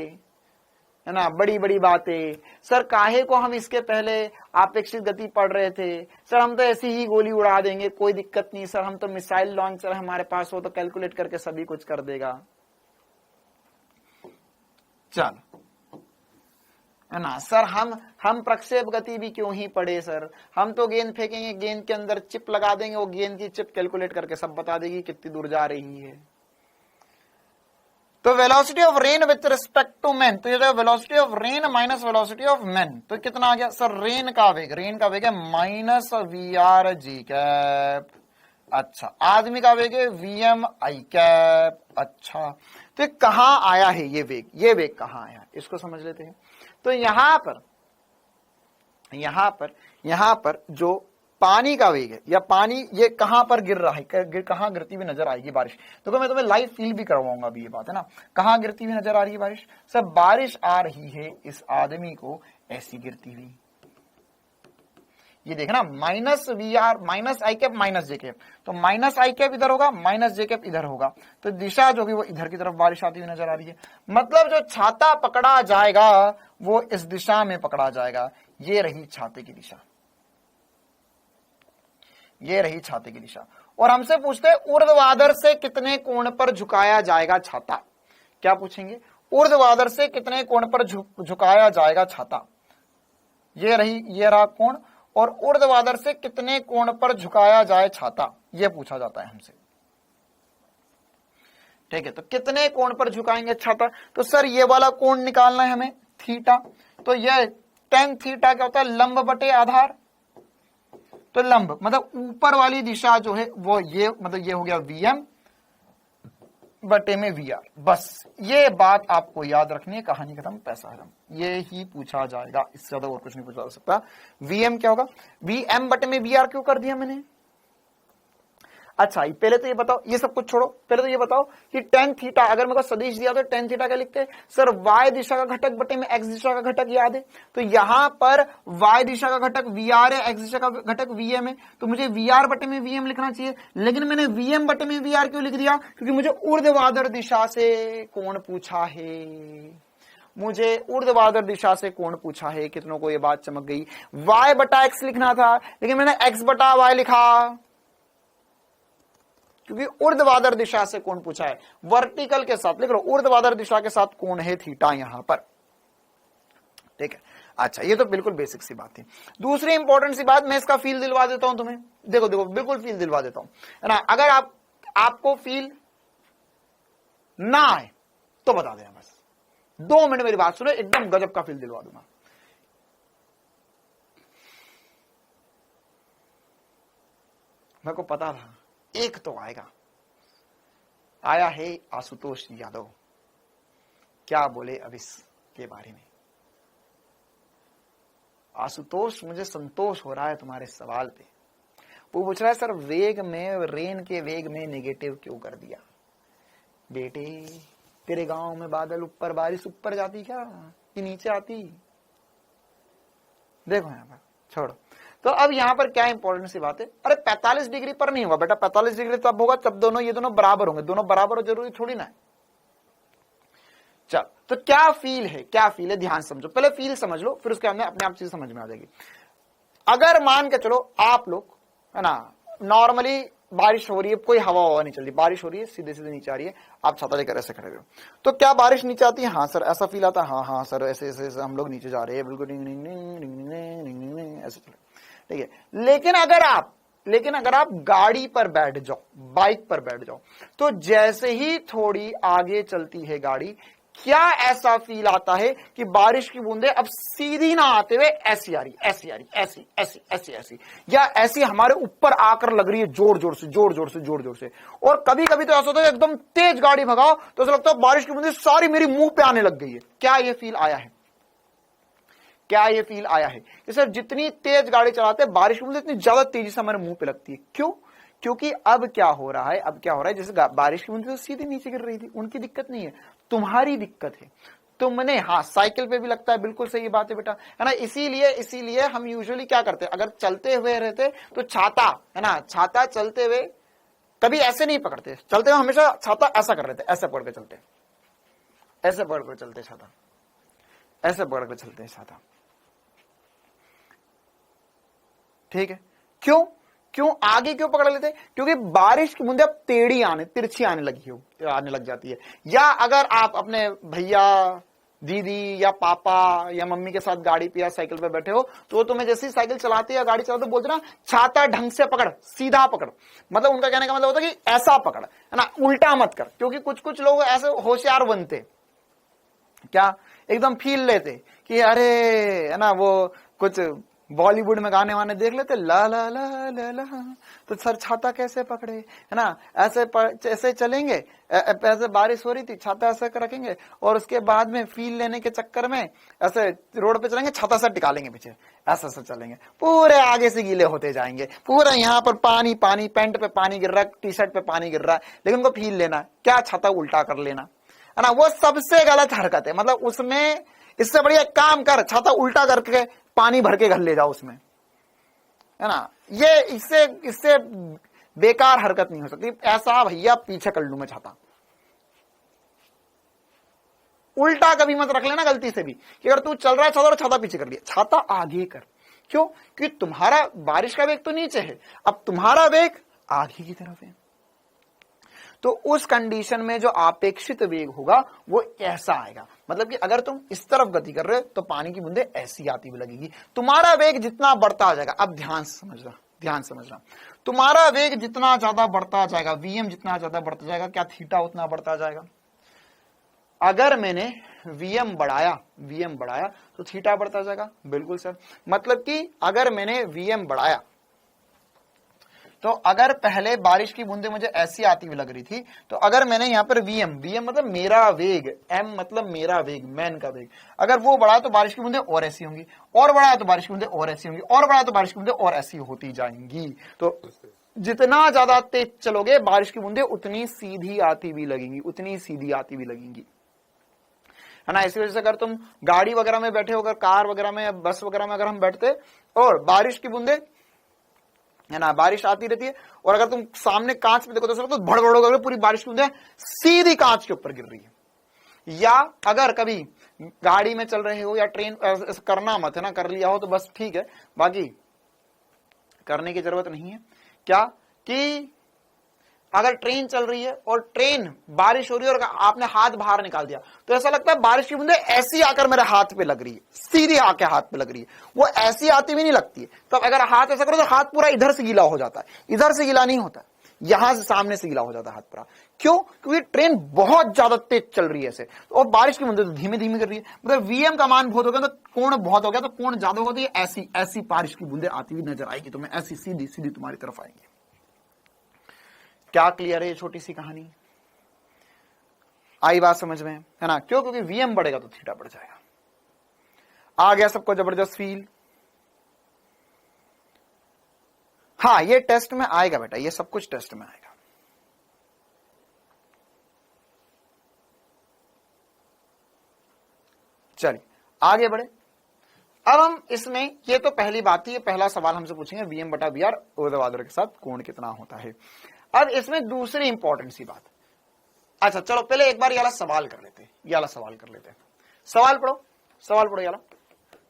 है ना, बड़ी बड़ी बातें। सर काहे को हम इसके पहले आपेक्षिक गति पढ़ रहे थे, सर हम तो ऐसी ही गोली उड़ा देंगे, कोई दिक्कत नहीं सर, हम तो मिसाइल लॉन्चर हमारे पास हो तो कैलकुलेट करके सभी कुछ कर देगा। चल, है ना सर, हम प्रक्षेप गति भी क्यों ही पढ़े सर, हम तो गेंद फेंकेंगे, गेंद के अंदर चिप लगा देंगे, वो गेंद की चिप कैलकुलेट करके सब बता देगी कितनी दूर जा रही है। तो velocity of rain with respect to man, तो ये जो velocity of rain minus velocity of man, तो कितना आ गया सर, रेन का वेग है minus V R J cap. अच्छा, आदमी का वेग है वी एम आई कैप। अच्छा, तो ये कहां आया है ये वेग कहां आया, इसको समझ लेते हैं। तो यहां पर जो पानी का वेग है, या पानी ये कहां पर गिर रहा है, कहां गिरती हुई नजर आएगी बारिश, तो मैं तुम्हें लाइव फील भी करवाऊंगा अभी, ये बात है ना, कहां गिरती हुई नजर आ रही है बारिश, सब बारिश आ रही है इस आदमी को ऐसी गिरती हुई। ये देखना, minus V R minus I cap minus J cap, तो माइनस आई कैप इधर होगा, माइनस जे कैप इधर होगा, तो दिशा जो भी वो इधर की तरफ बारिश आती हुई नजर आ रही है। मतलब जो छाता पकड़ा जाएगा वो इस दिशा में पकड़ा जाएगा। ये रही छाते की दिशा, ये रही छाते की दिशा। और हमसे पूछते हैं ऊर्ध्वाधर से कितने कोण पर झुकाया जाएगा छाता। क्या पूछेंगे, ऊर्ध्वाधर से कितने कोण पर झुकाया जाएगा छाता। ये रहा कोण, और ऊर्ध्वाधर से कितने कोण पर झुकाया जाए छाता, यह पूछा जाता है हमसे। ठीक है, तो कितने कोण पर झुकाएंगे छाता, तो सर ये वाला कोण निकालना है हमें, थीटा। तो यह tan थीटा क्या होता है, लंब बटे आधार। तो लंब मतलब ऊपर वाली दिशा जो है वो ये, मतलब ये हो गया Vm बटे में VR। बस ये बात आपको याद रखनी है, कहानी खत्म, पैसा खत्म। ये ही पूछा जाएगा, इससे ज्यादा और कुछ नहीं पूछा जा सकता। Vm क्या होगा, Vm बटे में VR क्यों कर दिया मैंने। अच्छा, पहले तो ये बताओ, ये सब कुछ छोड़ो, पहले तो ये बताओ कि tan थीटा, अगर मेरे को सदिश दिया तो tan थीटा क्या लिखते हैं सर, y दिशा का घटक बटे में x दिशा का घटक, याद है। तो यहां पर y दिशा का घटक VR है, x दिशा का घटक Vm है, तो मुझे VR बटे में Vm लिखना चाहिए। लेकिन मैंने Vm बटे में VR क्यों लिख दिया, क्योंकि मुझे ऊर्ध्वाधर दिशा से कोण पूछा है, मुझे ऊर्ध्वाधर दिशा से कोण पूछा है। कितनों को ये बात चमक गई। y बटा x लिखना था, लेकिन मैंने x बटा y लिखा, क्योंकि ऊर्ध्वाधर दिशा से कोण पूछा है। वर्टिकल के साथ लिख लो, ऊर्ध्वाधर दिशा के साथ कोण है थीटा यहां पर। ठीक है, अच्छा, ये तो बिल्कुल बेसिक सी बात थी। दूसरी इंपॉर्टेंट सी बात, मैं इसका फील दिलवा देता हूं तुम्हें। देखो देखो, बिल्कुल फील दिलवा देता हूं, है ना। अगर आपको फील ना आए तो बता देना, बस 2 मिनट मेरी बात सुनो, एकदम गजब का फील दिलवा दूंगा। मेरे को पता था एक तो आएगा। आया है आशुतोष यादव, क्या बोले अब इसके बारे में। आशुतोष, मुझे संतोष हो रहा है तुम्हारे सवाल पे। वो पूछ रहा है सर वेग में, रेन के वेग में नेगेटिव क्यों कर दिया। बेटे, तेरे गांव में बादल ऊपर, बारिश ऊपर जाती क्या कि नीचे आती। देखो यहां पर, छोड़ो। तो अब यहां पर क्या इंपॉर्टेंट सी बात है, अरे 45 डिग्री पर नहीं होगा बेटा, 45 डिग्री तब होगा जब ये दोनों बराबर होंगे। दोनों बराबर हो जरूरी थोड़ी ना है। चल, तो क्या फील है, ध्यान समझो, पहले फील समझ लो, फिर उसके बाद अपने आप चीज समझ में आ जाएगी। अगर मान के चलो आप लोग, है ना, नॉर्मली बारिश हो रही है, कोई हवा नहीं चल रही, बारिश हो रही है, सीधे सीधे नीचे आ रही है, आप छाता लेकर ऐसे खड़े हो, तो क्या बारिश नीचे आती है। हाँ सर, ऐसा फील आता है, हाँ सर, ऐसे ऐसे हम लोग नीचे जा रहे हैं, बिल्कुल ऐसे चले, ठीक है। लेकिन अगर आप गाड़ी पर बैठ जाओ, बाइक पर बैठ जाओ, तो जैसे ही थोड़ी आगे चलती है गाड़ी, क्या ऐसा फील आता है कि बारिश की बूंदें अब सीधी ना आते हुए ऐसी आ रही, ऐसी आ रही, ऐसी ऐसी ऐसी ऐसी, या ऐसी हमारे ऊपर आकर लग रही है, जोर जोर से। और कभी कभी तो ऐसा होता है एकदम तेज गाड़ी भगाओ तो ऐसा लगता है बारिश की बूंदें सारी मेरी मुंह पे आने लग गई है। क्या ये फील आया है, कि सर जितनी तेज गाड़ी चलाते हैं बारिश की बूंदें इतनी ज्यादा तेजी से हमारे मुंह पे लगती है। क्यों, क्योंकि अब क्या हो रहा है, जैसे बारिश की बूंदें तो सीधे नीचे गिर रही थी, उनकी दिक्कत नहीं है, तुम्हारी दिक्कत है। तुमने, हाँ साइकिल पे भी लगता है, बिल्कुल सही बात है बेटा, है ना। इसीलिए हम यूजुअली क्या करते हैं, अगर चलते हुए रहते तो छाता, है ना, छाता चलते हुए कभी ऐसे नहीं पकड़ते, चलते हुए हमेशा छाता ऐसा कर लेते, ऐसे पकड़ के चलते, ऐसे पकड़ कर चलते छाता, ऐसे पकड़ के चलते हैं छाता, ठीक है। क्यों क्यों आगे क्यों पकड़ लेते, क्योंकि बारिश की बूंदे अब टेढ़ी तिरछी आने लग जाती है। या अगर आप अपने भैया दीदी या पापा या मम्मी के साथ गाड़ी पे या साइकिल पे बैठे हो, तो तुम्हें जैसी साइकिल चलाते या गाड़ी चलाते बोलते ना, छाता ढंग से पकड़, सीधा पकड़, मतलब उनका कहने का मतलब होता है कि ऐसा पकड़, है ना, उल्टा मत कर। क्योंकि कुछ लोग ऐसे होशियार बनते, क्या एकदम फील लेते कि अरे, है ना, वो कुछ बॉलीवुड में गाने वाने देख लेते, ला ला ला ला ला, तो सर छाता कैसे पकड़े, है ना, ऐसे चलेंगे, ऐसे बारिश हो रही थी, छाता ऐसे कर रखेंगे, और उसके बाद में फील लेने के चक्कर में ऐसे रोड पे चलेंगे, छाता से टिका लेंगे पीछे, ऐसे चलेंगे, पूरे आगे से गीले होते जाएंगे, पूरा यहाँ पर पानी पानी, पैंट पे पानी गिर रहा है, टी शर्ट पे पानी गिर रहा है, लेकिन उनको फील लेना क्या, छाता उल्टा कर लेना, है ना। वो सबसे गलत हरकत है, मतलब उसमें इससे बढ़िया काम कर, छाता उल्टा करके पानी भर के घर ले जाओ उसमें, है ना। ये इससे बेकार हरकत नहीं हो सकती। ऐसा भैया पीछे कर लूं मैं छाता, उल्टा कभी मत रख लेना गलती से भी, कि अगर तू चल रहा है छाता और छाता पीछे कर लिया, छाता आगे कर। क्यों, क्योंकि तुम्हारा बारिश का वेग तो नीचे है, अब तुम्हारा वेग आगे की तरफ है, तो उस कंडीशन में जो अपेक्षित वेग होगा वो ऐसा आएगा। मतलब कि अगर तुम इस तरफ गति कर रहे हो तो पानी की बूंदे ऐसी आती हुई लगेगी, तुम्हारा वेग जितना बढ़ता जाएगा, अब ध्यान समझना, तुम्हारा वेग जितना ज्यादा बढ़ता जाएगा, वीएम जितना ज्यादा बढ़ता जाएगा, क्या थीटा उतना बढ़ता जाएगा। अगर मैंने वीएम बढ़ाया तो थीटा बढ़ता जाएगा, बिल्कुल सर। मतलब कि अगर मैंने वीएम बढ़ाया तो अगर पहले बारिश की बूंदें मुझे ऐसी आती हुई लग रही थी, तो अगर मैंने यहाँ पर वीएम मतलब मेरा वेग, एम मतलब मेरा वेग, मैन का वेग, अगर वो बढ़ा तो बारिश की बूंदें और ऐसी होंगी, और बढ़ा तो बारिश की बूंदें और ऐसी होंगी, और बढ़ा तो बारिश की बूंदें और ऐसी होती जाएंगी। तो जितना ज्यादा तेज चलोगे बारिश की बूंदें उतनी सीधी आती हुई लगेंगी, है ना। इसी वजह से अगर तुम गाड़ी वगैरह में बैठे हो, अगर कार वगैरह में या बस वगैरह में अगर हम बैठते और बारिश की बूंदें, है ना, बारिश आती रहती है, और अगर तुम सामने कांच में देखो तो भड़बड़ करके पूरी बारिश की बूंदें सीधी कांच के ऊपर गिर रही है। या अगर कभी गाड़ी में चल रहे हो या ट्रेन, करना मत, है ना, कर लिया हो तो बस ठीक है, बाकी करने की जरूरत नहीं है। क्या कि अगर ट्रेन चल रही है और ट्रेन बारिश हो रही है और आपने हाथ बाहर निकाल दिया, तो ऐसा लगता है बारिश की बूंदें ऐसी आकर मेरे हाथ पे लग रही है, सीधी आके हाथ पे लग रही है, वो ऐसी आती भी नहीं लगती है। तब अगर हाथ ऐसा करो तो हाथ पूरा इधर से गीला हो जाता है, इधर से गीला नहीं होता, यहां से सामने से गीला हो जाता है हाथ पूरा। क्यों, क्योंकि ट्रेन बहुत ज्यादा तेज चल रही है ऐसे, और बारिश की बूंदें तो धीमे धीमे कर रही है। मतलब वीएम का मान बहुत हो गया तो कोण बहुत हो गया, तो कोण ज्यादा होगा तो ऐसी बारिश की बूंदें आती हुई नजर आएगी, तुम्हें ऐसी सीधी सीधी तुम्हारी तरफ आएंगी। क्या क्लियर है ये छोटी सी कहानी, आई बात समझ में, है ना। क्यों, क्योंकि वीएम बढ़ेगा तो थीटा बढ़ जाएगा। आ गया सबको जबरदस्त फील। हाँ, ये टेस्ट में आएगा बेटा, ये सब कुछ टेस्ट में आएगा। चलिए आगे बढ़े। अब हम इसमें, ये तो पहली बात ही, ये पहला सवाल हमसे पूछेंगे वीएम बटा वी आर ऊर्ध्वाधर के साथ कोण कितना होता है। अब इसमें दूसरी इंपॉर्टेंट सी बात, अच्छा चलो पहले एक बार ये वाला सवाल कर लेते हैं, सवाल पढ़ो ये वाला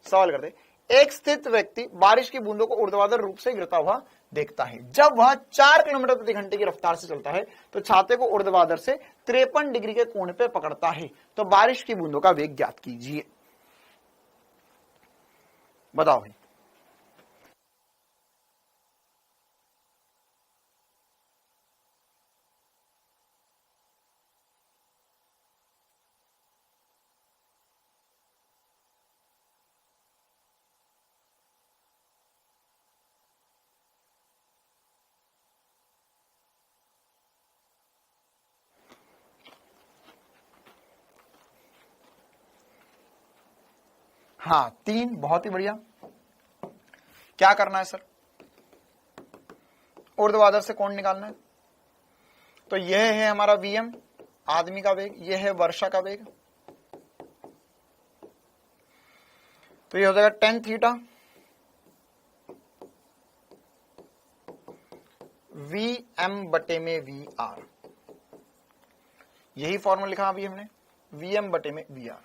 सवाल करते। एक स्थित व्यक्ति बारिश की बूंदों को ऊर्ध्वाधर रूप से गिरता हुआ देखता है। जब वह 4 किलोमीटर प्रति घंटे की रफ्तार से चलता है तो छाते को ऊर्ध्वाधर से 53 डिग्री के कोण पे पकड़ता है। तो बारिश की बूंदों का वेग ज्ञात कीजिए। बताओ भाई। हाँ 3, बहुत ही बढ़िया। क्या करना है सर, ऊर्ध्वाधर से कोण निकालना है। तो यह है हमारा वीएम, आदमी का वेग, यह है वर्षा का वेग, तो ये हो जाएगा टेन थीटा वी एम बटे में वी आर, यही फॉर्मूला लिखा अभी हमने, वी एम बटे में वी आर।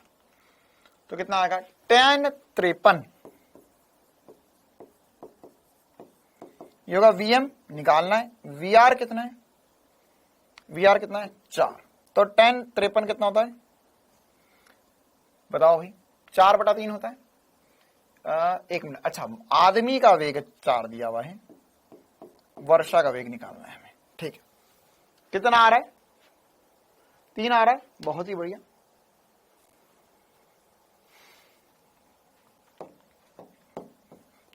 तो कितना आएगा, टेन 53, ये होगा वी एम निकालना है, वी आर कितना है, वी आर कितना है 4, तो टेन 53 कितना होता है बताओ भाई, 4/3 होता है। एक मिनट, अच्छा आदमी का वेग 4 दिया हुआ है, वर्षा का वेग निकालना है हमें, ठीक है। कितना आ रहा है, 3 आ रहा है, बहुत ही बढ़िया।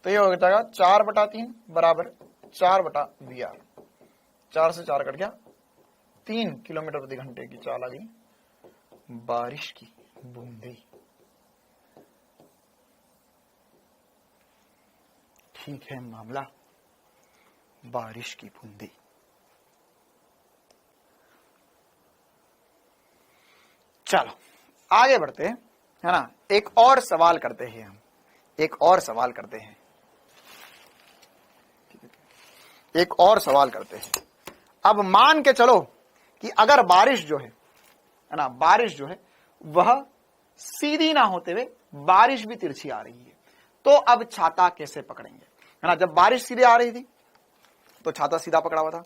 तो ये हो जाएगा 4/3 बराबर 4/VR, 4 से 4 कट गया, 3 किलोमीटर प्रति घंटे की चाल आ गई बारिश की बूंदे। ठीक है मामला, बारिश की बूंदे। चलो आगे बढ़ते हैं, है ना, एक और सवाल करते हैं हम, एक और सवाल करते हैं, एक और सवाल करते हैं। अब मान के चलो कि अगर बारिश जो है ना, बारिश जो है वह सीधी ना होते हुए बारिश भी तिरछी आ रही है, तो अब छाता कैसे पकड़ेंगे, है ना। जब बारिश सीधे आ रही थी तो छाता सीधा पकड़ा हुआ था,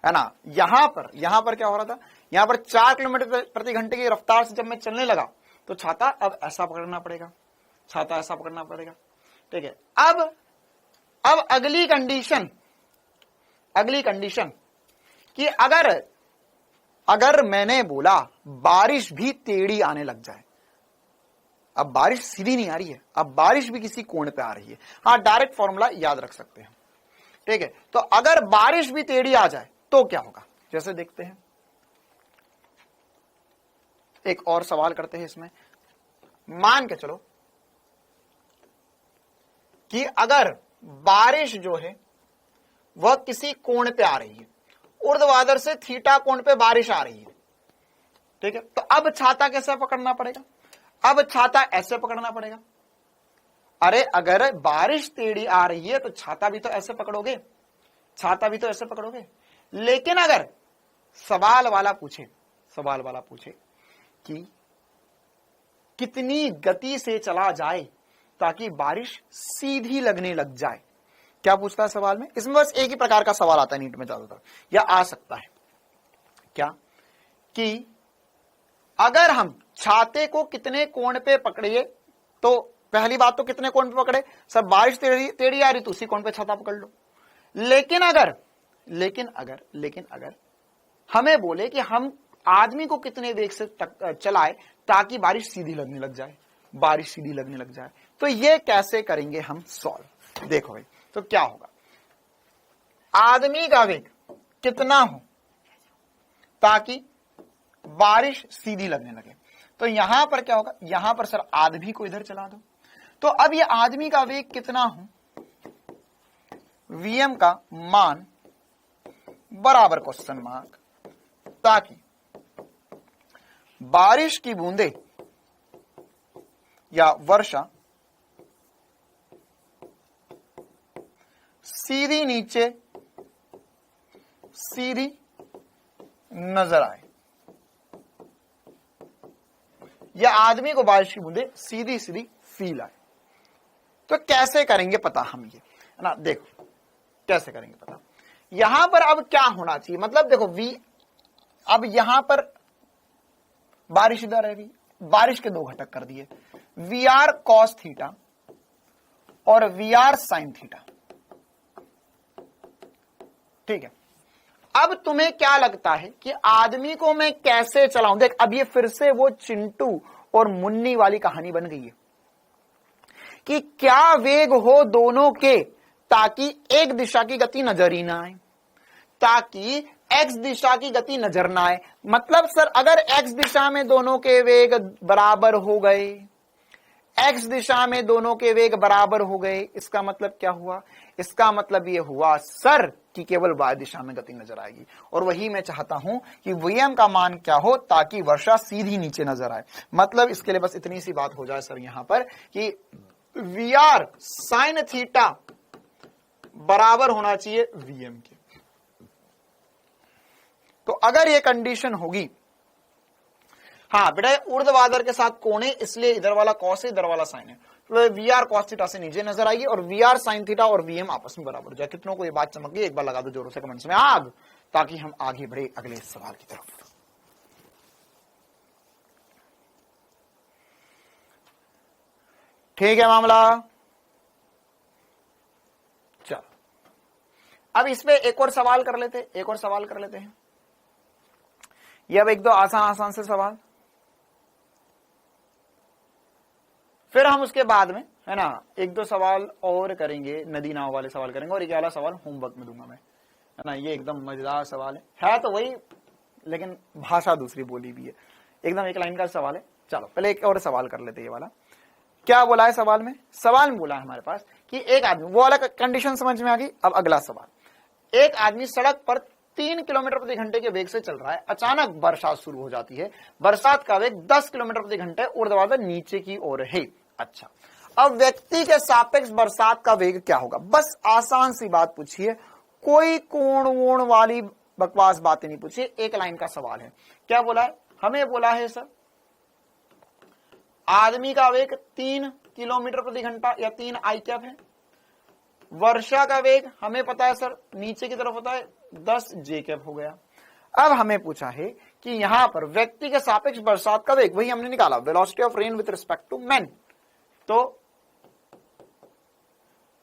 है ना। यहां पर क्या हो रहा था, यहां पर 4 किलोमीटर प्रति घंटे की रफ्तार से जब मैं चलने लगा तो छाता अब ऐसा पकड़ना पड़ेगा, छाता ऐसा पकड़ना पड़ेगा, ठीक है। अब अगली कंडीशन कि अगर मैंने बोला बारिश भी टेढ़ी आने लग जाए, अब बारिश सीधी नहीं आ रही है, अब बारिश भी किसी कोण पे आ रही है, हाँ डायरेक्ट फॉर्मूला याद रख सकते हैं, ठीक है। तो अगर बारिश भी टेढ़ी आ जाए तो क्या होगा, जैसे देखते हैं, एक और सवाल करते हैं इसमें। मान के चलो कि अगर बारिश जो है वह किसी कोण पे आ रही है, ऊर्ध्वाधर से थीटा कोण पे बारिश आ रही है, ठीक है। तो अब छाता कैसे पकड़ना पड़ेगा, अब छाता ऐसे पकड़ना पड़ेगा। अरे अगर बारिश टेढ़ी आ रही है तो छाता भी तो ऐसे पकड़ोगे, छाता भी तो ऐसे पकड़ोगे। लेकिन अगर सवाल वाला पूछे कि कितनी गति से चला जाए ताकि बारिश सीधी लगने लग जाए, क्या पूछता है सवाल में, इसमें बस एक ही प्रकार का सवाल आता है नीट में ज्यादातर, या आ सकता है क्या, कि अगर हम छाते को कितने कोण पे पकड़िए, तो पहली बात तो कितने कोण पे पकड़े, सब बारिश टेढ़ी आ रही तो उसी कोण पे छाता पकड़ लो। लेकिन अगर हमें बोले कि हम आदमी को कितने वेग से चलाए ताकि बारिश सीधी लगने लग जाए, बारिश सीधी लगने लग जाए, तो ये कैसे करेंगे हम सॉल्व, देखो भाई। तो क्या होगा, आदमी का वेग कितना हो ताकि बारिश सीधी लगने लगे, तो यहां पर क्या होगा, यहां पर सर आदमी को इधर चला दो, तो अब ये आदमी का वेग कितना हो, वीएम का मान बराबर क्वेश्चन मार्क, ताकि बारिश की बूंदे या वर्षा सीधी नीचे सीधी नजर आए, या आदमी को बारिश की बूंदे सीधी सीधी फील आए। तो कैसे करेंगे पता हम ये, है ना, देखो कैसे करेंगे पता। यहां पर अब क्या होना चाहिए, मतलब देखो वी, अब यहां पर बारिश इधर है, बारिश के दो घटक कर दिए, वी आर कॉस थीटा और वी आर साइन थीटा, ठीक है। अब तुम्हें क्या लगता है कि आदमी को मैं कैसे चलाऊं, देख अब ये फिर से वो चिंटू और मुन्नी वाली कहानी बन गई है कि क्या वेग हो दोनों के ताकि एक दिशा की गति नजर ही ना आए, ताकि एक्स दिशा की गति नजर ना आए। मतलब सर अगर एक्स दिशा में दोनों के वेग बराबर हो गए, एक्स दिशा में दोनों के वेग बराबर हो गए, इसका मतलब क्या हुआ, इसका मतलब ये हुआ सर कि केवल वाय दिशा में गति नजर आएगी, और वही मैं चाहता हूं कि वीएम का मान क्या हो ताकि वर्षा सीधी नीचे नजर आए। मतलब इसके लिए बस इतनी सी बात हो जाए सर यहां पर कि वी आर साइन थीटा बराबर होना चाहिए वीएम के। तो अगर ये कंडीशन होगी, हाँ बेटा ऊर्ध्वाधर के साथ कोण है इसलिए इधर वाला कॉस है इधर वाला साइन है, तो वी आर कॉस थीटा से नीचे नजर आएगी और वी आर साइन थीटा और वीएम आपस में बराबर हो जाए। कितनों को ये बात चमक गई? एक बार लगा दो जोरों से कमेंट्स में आग, ताकि हम आगे बढ़े अगले सवाल की तरफ। ठीक है मामला। चलो अब इसमें एक और सवाल कर लेते हैं। ये अब एक दो आसान से सवाल, फिर हम उसके बाद में है ना एक दो सवाल और करेंगे, नदी नाव वाले सवाल करेंगे, और एक वाला सवाल होमवर्क में दूंगा मैं, है ना। ये एकदम मजेदार सवाल है तो वही, लेकिन भाषा दूसरी बोली भी है, एकदम एक लाइन का सवाल है। चलो पहले एक और सवाल कर लेते हैं। ये वाला क्या बोला है सवाल में बोला है हमारे पास कि एक आदमी, वो वाला कंडीशन समझ में आ गई। अब अगला सवाल, एक आदमी सड़क पर 3 किलोमीटर प्रति घंटे के वेग से चल रहा है, अचानक बरसात शुरू हो जाती है, बरसात का वेग 10 किलोमीटर प्रति घंटे ऊर्ध्वाधर नीचे की ओर है। अच्छा, अब व्यक्ति के सापेक्ष बरसात का वेग क्या होगा? बस आसान सी बात पूछिए, कोई कोण वोण वाली बकवास बातें नहीं पूछिए, एक लाइन का सवाल है। क्या बोला है? हमें बोला है सर आदमी का वेग 3 किलोमीटर प्रति घंटा या 3 आई कैप है, वर्षा का वेग हमें पता है सर नीचे की तरफ होता है 10 जे कैप हो गया। अब हमें पूछा है कि यहां पर व्यक्ति के सापेक्ष बरसात का वेग, वही हमने निकाला velocity of rain with respect to man, तो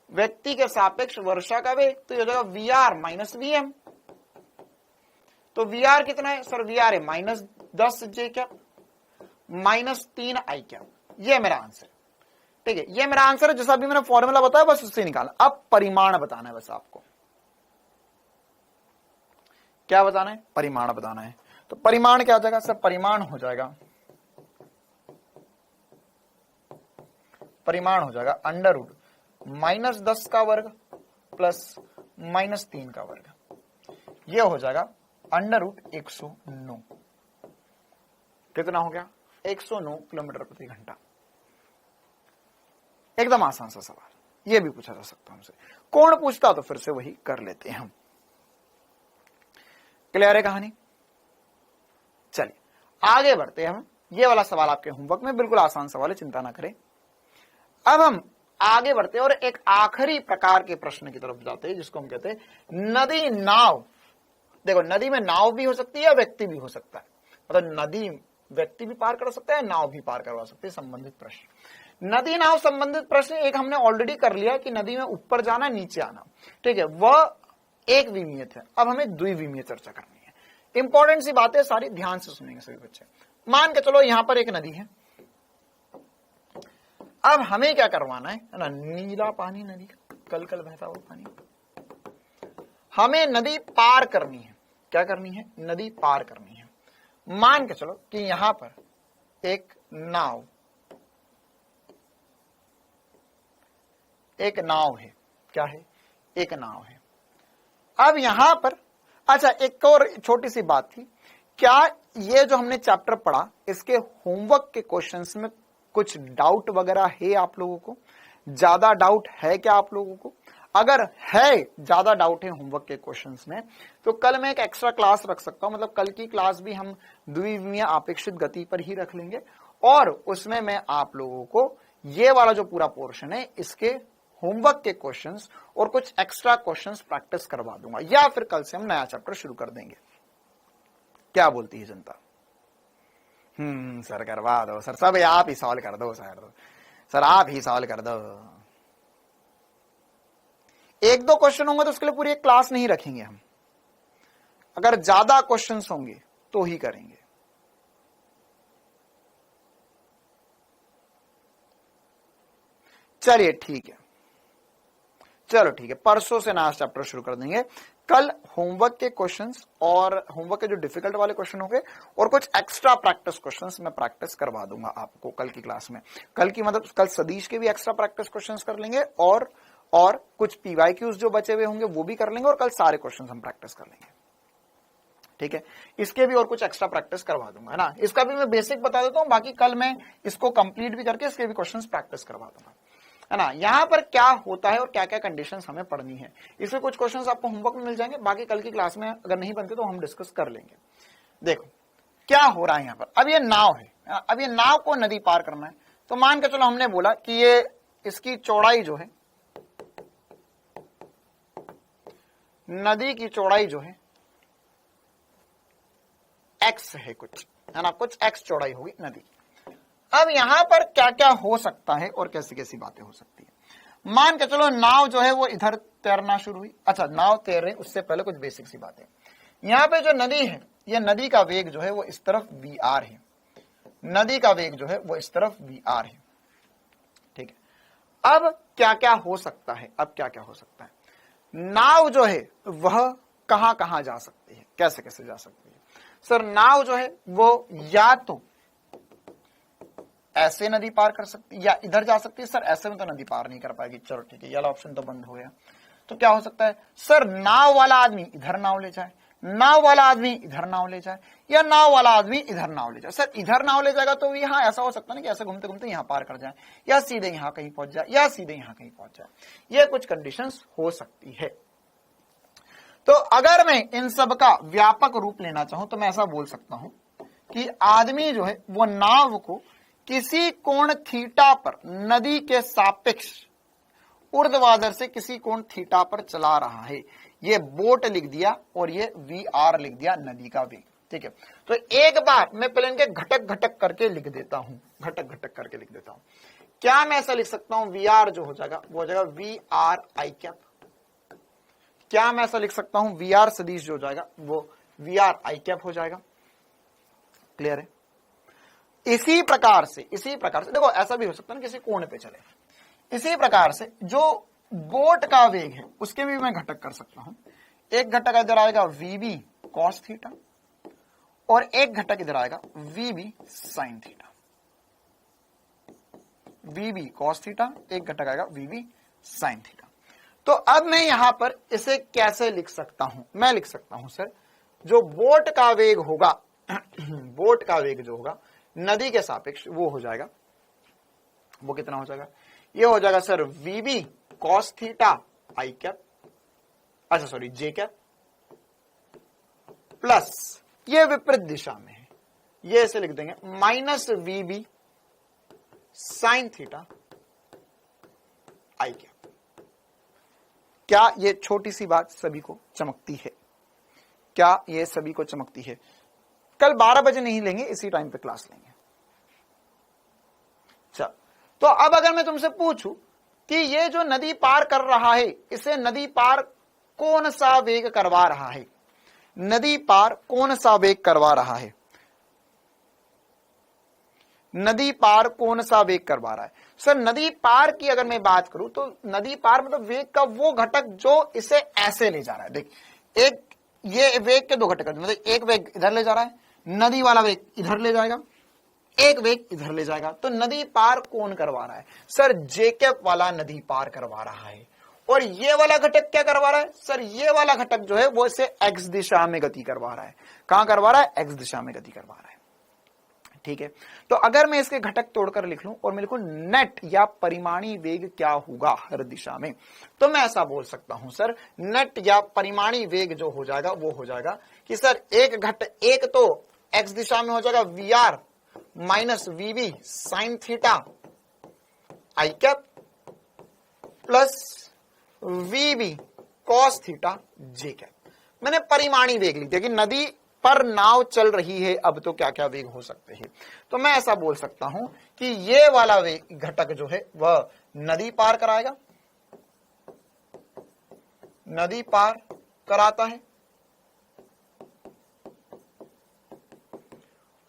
व्यक्ति के सापेक्ष वर्षा का वेग तो ये हो जाएगा V R minus V M. तो वी आर कितना है सर? वी आर है -10 जे कैप -3 आई कैप। ये मेरा आंसर, ठीक है, ये मेरा आंसर है। जैसा भी मैंने फॉर्मूला बताया बस उससे निकालना। अब परिमाण बताना है बस आपको। क्या बताना है? परिमाण बताना है। तो परिमाण क्या हो जाएगा सर? परिमाण हो जाएगा -10 का वर्ग प्लस -3 का वर्ग, ये हो जाएगा √109। कितना हो गया? 109 किलोमीटर प्रति घंटा। एकदम आसान सा सवाल, ये भी पूछा जा सकता हमसे। कौन पूछता तो फिर से वही कर लेते हैं हम। क्लियर है कहानी? चलिए आगे बढ़ते हैं हम। ये वाला सवाल आपके होमवर्क में बिल्कुल आसान सवाल है, चिंता ना करें। अब हम आगे बढ़ते हैं और एक आखिरी प्रकार के प्रश्न की तरफ जाते हैं, जिसको हम कहते हैं नदी नाव। देखो, नदी में नाव भी हो सकती है, व्यक्ति भी हो सकता है, मतलब नदी व्यक्ति भी पार कर सकता है, नाव भी पार करवा सकते हैं। संबंधित प्रश्न, नदी नाव संबंधित प्रश्न एक हमने ऑलरेडी कर लिया कि नदी में ऊपर जाना नीचे आना, ठीक है, वह एक विमीयत है। अब हमें द्विविमीय चर्चा करनी है। इंपॉर्टेंट सी बातें सारी ध्यान से सुनेंगे सभी बच्चे। मान के चलो यहां पर एक नदी है, अब हमें क्या करवाना है ना, नीला पानी, नदी का कल कल बहता हुआ पानी, हमें नदी पार करनी है। क्या करनी है? नदी पार करनी है। मान के चलो कि यहां पर एक नाव है। क्या है? एक नाव है। अब यहां पर अच्छा एक और छोटी सी बात थी, क्या ये जो हमने चैप्टर पढ़ा इसके होमवर्क के क्वेश्चंस में कुछ डाउट वगैरह है आप लोगों को? ज्यादा डाउट है क्या आप लोगों को? अगर है, ज्यादा डाउट है होमवर्क के क्वेश्चंस में, तो कल मैं एक एक्स्ट्रा क्लास रख सकता हूं। मतलब कल की क्लास भी हम द्विविमीय आपेक्षित गति पर ही रख लेंगे, और उसमें मैं आप लोगों को ये वाला जो पूरा पोर्शन है इसके होमवर्क के क्वेश्चंस और कुछ एक्स्ट्रा क्वेश्चंस प्रैक्टिस करवा दूंगा, या फिर कल से हम नया चैप्टर शुरू कर देंगे। क्या बोलती है जनता? सर करवा दो सर, सब आप ही सॉल्व कर दो सर आप ही सॉल्व कर दो। एक दो क्वेश्चन होंगे तो उसके लिए पूरी एक क्लास नहीं रखेंगे हम, अगर ज्यादा क्वेश्चंस होंगे तो ही करेंगे। चलिए ठीक है, चलो ठीक है, परसों से नया चैप्टर शुरू कर देंगे। कल होमवर्क के क्वेश्चंस और होमवर्क के जो डिफिकल्ट वाले क्वेश्चन होंगे और कुछ एक्स्ट्रा प्रैक्टिस क्वेश्चंस मैं प्रैक्टिस करवा दूंगा आपको कल की क्लास में। कल की मतलब कल सदीश के भी एक्स्ट्रा प्रैक्टिस क्वेश्चंस कर लेंगे, और कुछ पीवाईक्यूज जो बचे हुए होंगे वो भी कर लेंगे, और कल सारे क्वेश्चंस हम प्रैक्टिस कर लेंगे। ठीक है, इसके भी और कुछ एक्स्ट्रा प्रैक्टिस करवा दूंगा, है ना। इसका भी मैं बेसिक बता देता हूं, बाकी कल मैं इसको कंप्लीट भी करके इसके भी क्वेश्चंस प्रैक्टिस करवा दूंगा। है ना। यहां पर क्या होता है और क्या क्या कंडीशंस हमें पढ़नी है, इसमें कुछ क्वेश्चंस आपको होमवर्क में मिल जाएंगे, बाकी कल की क्लास में अगर नहीं बनते तो हम डिस्कस कर लेंगे। देखो क्या हो रहा है यहाँ पर, अब ये नाव है, अब ये नाव को नदी पार करना है, तो मान के चलो हमने बोला कि ये इसकी चौड़ाई जो है, नदी की चौड़ाई जो है x है कुछ, है ना, कुछ x चौड़ाई होगी नदी। अब यहां पर क्या क्या हो सकता है और कैसी कैसी बातें हो सकती है। मान के चलो नाव जो है वो इधर तैरना शुरू हुई, अच्छा नाव तैर रहे, उससे पहले कुछ बेसिक सी बातें। यहां पे जो नदी है, ये नदी का वेग जो है वो इस तरफ VR है, नदी का वेग जो है वो इस तरफ VR है, ठीक है। अब क्या क्या हो सकता है, अब क्या क्या हो सकता है, नाव जो है वह कहां कहां जा सकती है, कैसे कैसे जा सकती है। सर नाव जो है वो या तो ऐसे नदी पार कर सकती है या इधर जा सकती है। सर ऐसे में तो नदी पार नहीं कर पाएगी, चलो ठीक है, ये वाला ऑप्शन तो बंद हो गया। तो क्या हो सकता है, सर नाव वाला आदमी इधर नाव ले जाए, नाव वाला आदमी इधर नाव ले जाए, या नाव वाला आदमी इधर नाव ले जाए। सर इधर नाव ले जाएगा तो यहाँ ऐसा हो सकता है ना कि ऐसे घूमते घूमते यहाँ पार कर जाए, या सीधे यहाँ कहीं पहुंच जाए, या सीधे यहाँ कहीं पहुंच जाए। ये कुछ कंडीशंस हो सकती है। तो अगर मैं इन सब का व्यापक रूप लेना चाहूं तो मैं ऐसा बोल सकता हूं कि आदमी जो है वो नाव को किसी कोण थीटा पर नदी के सापेक्ष ऊर्ध्वाधर से किसी कोण थीटा पर चला रहा है। ये बोट लिख दिया और ये VR लिख दिया, नदी का वेग, ठीक है। तो एक बार मैं पहले इनके घटक घटक करके लिख देता हूं, घटक घटक करके लिख देता हूं। क्या मैं ऐसा लिख सकता हूं, VR जो हो जाएगा वो हो जाएगा VR I कैप। क्या मैं ऐसा लिख सकता हूं, VR सदिश जो हो जाएगा वो VR I कैप हो जाएगा। क्लियर है। इसी प्रकार से देखो ऐसा भी हो सकता है ना किसी कोण पे चले, इसी प्रकार से जो बोट का वेग है उसके भी मैं घटक कर सकता हूं। एक घटक इधर आएगा VB cos थीटा और एक घटक इधर आएगा VB sin theta, VB cos theta, एक घटक आएगा VB sin थीटा। तो अब मैं यहां पर इसे कैसे लिख सकता हूं, मैं लिख सकता हूं सर जो बोट का वेग होगा बोट का वेग जो होगा नदी के सापेक्ष वो हो जाएगा, वो कितना हो जाएगा, ये हो जाएगा sir VB cos theta I cap, अच्छा सॉरी J कैप, प्लस ये विपरीत दिशा में है, ये ऐसे लिख देंगे minus VB sin theta I cap. क्या ये छोटी सी बात सभी को चमकती है, क्या ये सभी को चमकती है। कल 12 बजे नहीं लेंगे, इसी टाइम पे क्लास लेंगे। चल तो अब अगर मैं तुमसे पूछूं कि ये जो नदी पार कर रहा है इसे नदी पार कौन सा वेग करवा रहा है, नदी पार कौन सा वेग करवा रहा है, नदी पार कौन सा वेग करवा रहा है। सर नदी पार की अगर मैं बात करूं तो नदी पार मतलब वेग का वो घटक जो इसे ऐसे ले जा रहा है। देख एक ये वेग के दो घटक, मतलब एक वेग इधर ले जा रहा है, नदी वाला वेग इधर ले जाएगा, एक वेग इधर ले जाएगा। तो नदी पार कौन करवा रहा है, सर J कैप वाला नदी पार करवा रहा है। और ये वाला घटक क्या करवा रहा है, सर ये वाला घटक जो है वो इसे x दिशा में गति करवा रहा है। कहां करवा रहा है, x दिशा में गति करवा रहा है, ठीक है। तो अगर मैं इसके घटक तोड़कर लिख लूं और मैं लिखूं नेट या परिमाणी वेग क्या होगा हर दिशा में, तो मैं ऐसा बोल सकता हूं सर नेट या परिमाणी वेग जो हो जाएगा वो हो जाएगा कि सर एक एक तो x दिशा में हो जाएगा VR minus VB sin theta I cap plus VB cos theta J cap. मैंने परिमाणी वेग लिख दिया कि नदी पर नाव चल रही है, अब तो क्या क्या वेग हो सकते हैं। तो मैं ऐसा बोल सकता हूं कि ये वाला वेग घटक जो है वह नदी पार कराएगा, नदी पार कराता है,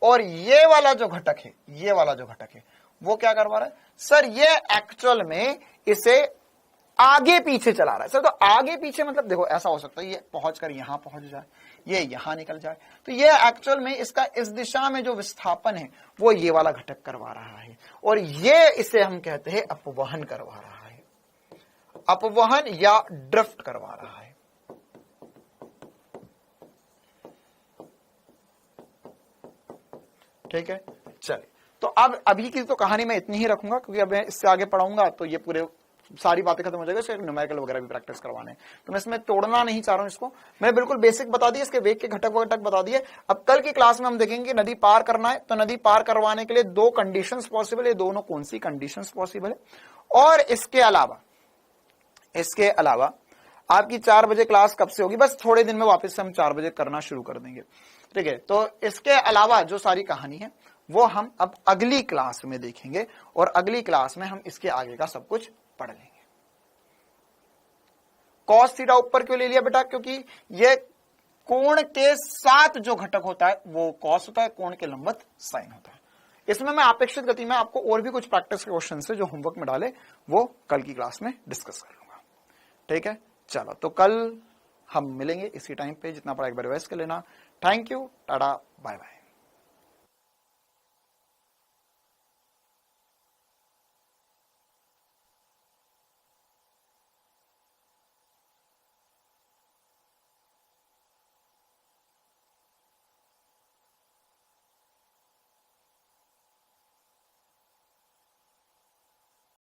और ये वाला जो घटक है, ये वाला जो घटक है वो क्या करवा रहा है, सर ये एक्चुअल में इसे आगे पीछे चला रहा है। सर तो आगे पीछे मतलब देखो ऐसा हो सकता है ये पहुंचकर यहां पहुंच जाए, ये यहां निकल जाए, तो ये एक्चुअल में इसका इस दिशा में जो विस्थापन है वो ये वाला घटक करवा रहा है, और ये इसे हम कहते हैं अपवहन करवा रहा है, अपवहन या ड्रिफ्ट करवा रहा है। ठीक है, चलिए तो अब अभी की तो कहानी मैं इतनी ही रखूंगा, क्योंकि अब मैं इससे आगे पढ़ाऊंगा तो ये पूरे सारी बातें खत्म हो जाएगी, सिर्फ न्यूमेरिकल वगैरह भी प्रैक्टिस करवाने, तो मैं इसमें तोड़ना नहीं चाह रहा हूं इसको। मैंने बिल्कुल बेसिक बता दिए, इसके वेग के घटक वटक बता दिए। अब कल की क्लास में हम देखेंगे नदी पार करना है, तो नदी पार करवाने के लिए दो कंडीशंस पॉसिबल है, दोनों कौन सी कंडीशंस पॉसिबल है। और इसके अलावा आपकी 4 बजे क्लास कब से होगी, बस थोड़े दिन में वापस से हम 4 बजे करना शुरू कर देंगे, ठीक है। तो इसके अलावा जो सारी कहानी है वो हम अब अगली क्लास में देखेंगे, और अगली क्लास में हम इसके आगे का सब कुछ पढ़ लेंगे। कॉस थीटा ऊपर क्यों ले लिया बेटा, क्योंकि ये कोण के साथ जो घटक होता है वो कॉस होता है, कोण के लंबवत साइन होता है। इसमें मैं अपेक्षित गति में आपको और भी कुछ प्रैक्टिस के क्वेश्चन से जो होमवर्क में डाले वो कल की क्लास में डिस्कस कर लूंगा, ठीक है। चलो, तो कल हम मिलेंगे इसी टाइम पे, जितना पड़ा एक बार रिवाइज कर लेना। Thank you, tata, bye bye.